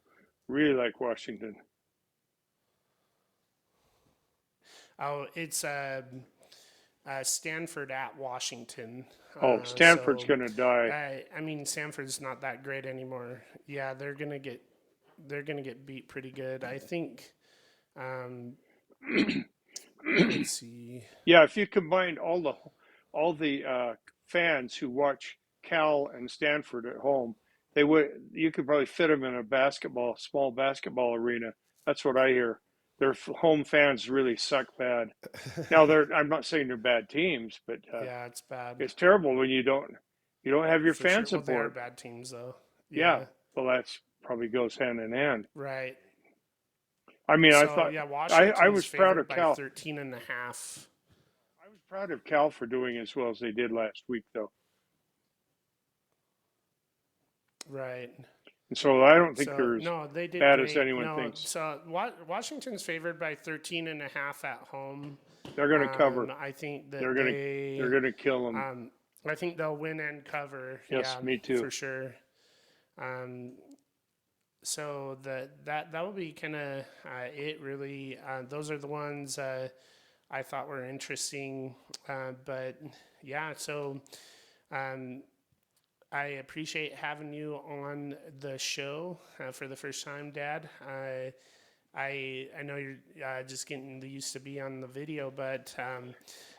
Really like Washington. Oh, it's Stanford at Washington. Oh, Stanford's going to die. I mean, Stanford's not that great anymore. Yeah, they're gonna get beat pretty good. I think. Let's see. Yeah, if you combined all the fans who watch Cal and Stanford at home, you could probably fit them in a small basketball arena. That's what I hear. their home fans really suck bad. Now I'm not saying they're bad teams, but yeah, it's bad. It's terrible when you don't have your fan support. Well, they are bad teams though. Yeah. Well, that's probably goes hand in hand. Right. I mean, so, I thought I was proud of Cal. 13.5. I was proud of Cal for doing as well as they did last week, though. Right. And so I don't think they're as they did bad great. as anyone thinks. So Washington's favored by 13.5 at home. They're going to cover. I think that they're going to kill them. I think they'll win and cover. Yes, yeah, me too. For sure. So that will be kind of it really. Those are the ones I thought were interesting. But yeah, so I appreciate having you on the show for the first time, Dad. I know you're just getting used to be on the video, but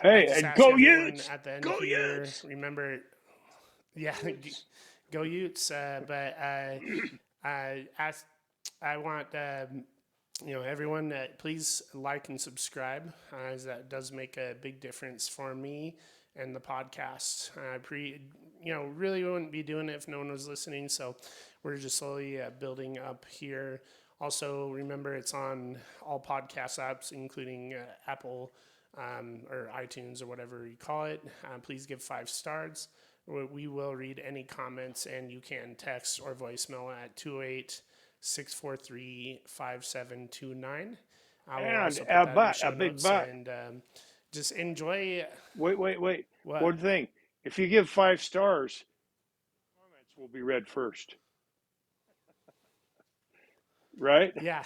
hey, and go Utes! At the end go of the year, Utes! Remember, yeah, go Utes. But I want everyone please like and subscribe, as that does make a big difference for me and the podcast. Really wouldn't be doing it if no one was listening. So we're just slowly building up here. Also, remember it's on all podcast apps, including Apple or iTunes or whatever you call it. Please give 5 stars. We will read any comments, and you can text or voicemail at 286-443-5729. And a big butt. And just enjoy. Wait. What? One thing. If you give 5 stars, comments will be read first. Right? Yeah.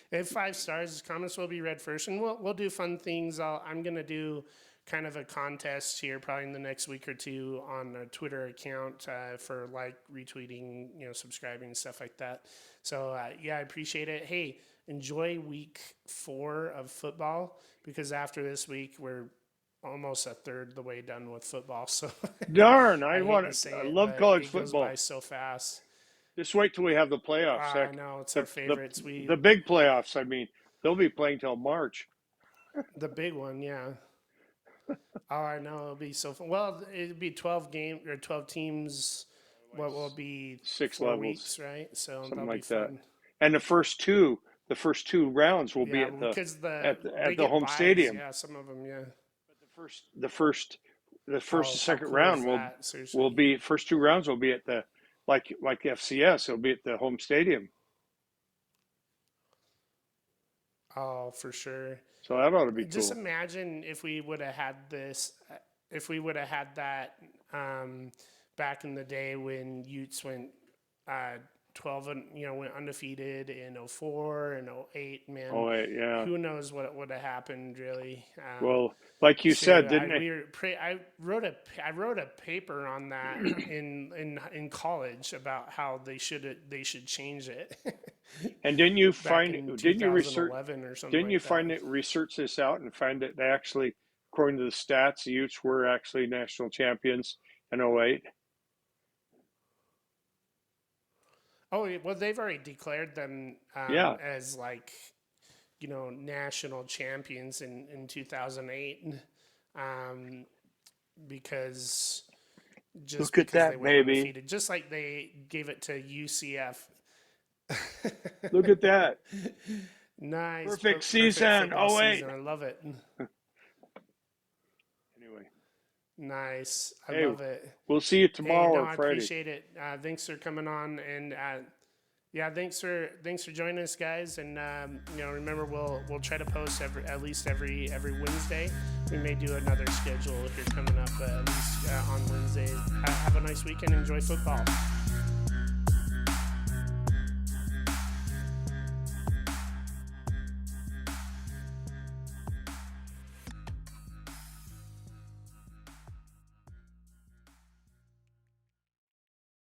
If 5 stars, comments will be read first, and we'll do fun things. I'm gonna do kind of a contest here, probably in the next week or two, on a Twitter account for retweeting, subscribing, stuff like that. So I appreciate it. Hey, enjoy week 4 of football, because after this week we're almost a third the way done with football. So darn, I love college football. It goes by so fast. Just wait till we have the playoffs. I know, it's our favorites. The big playoffs. I mean, they'll be playing till March. The big one, yeah. Oh, I know, it'll be so fun. Well, it'll be 12 teams. What will be 6 4 levels, weeks, right? So something that'll like be fun. that. And the first two rounds will be at the home stadium. Yeah, some of them, yeah. But the first and second round will be first 2 rounds will be at the like FCS. It'll be at the home stadium. Oh, for sure. So that ought to be Just cool. imagine if we would have had this, if we would have had that back in the day when Utes went 12 and went undefeated in 04 and 08. Man, 08, yeah. Who knows what would have happened really? Well, like you said, didn't I wrote a paper on that in college about how they should change it. And didn't you find research this out and find that they actually, according to the stats, the Utes were actually national champions in 08? Oh, well, they've already declared them as national champions in 2008, because look at that, baby. Undefeated, just like they gave it to UCF. Look at that. Nice. Perfect season. 08. I love it. Anyway. Nice. I love it. We'll see you tomorrow or Friday. I appreciate it. Thanks for coming on, and thanks for joining us, guys. And remember, we'll try to post at least every Wednesday. We may do another schedule here coming up, at least on Wednesday. Have a nice weekend. Enjoy football.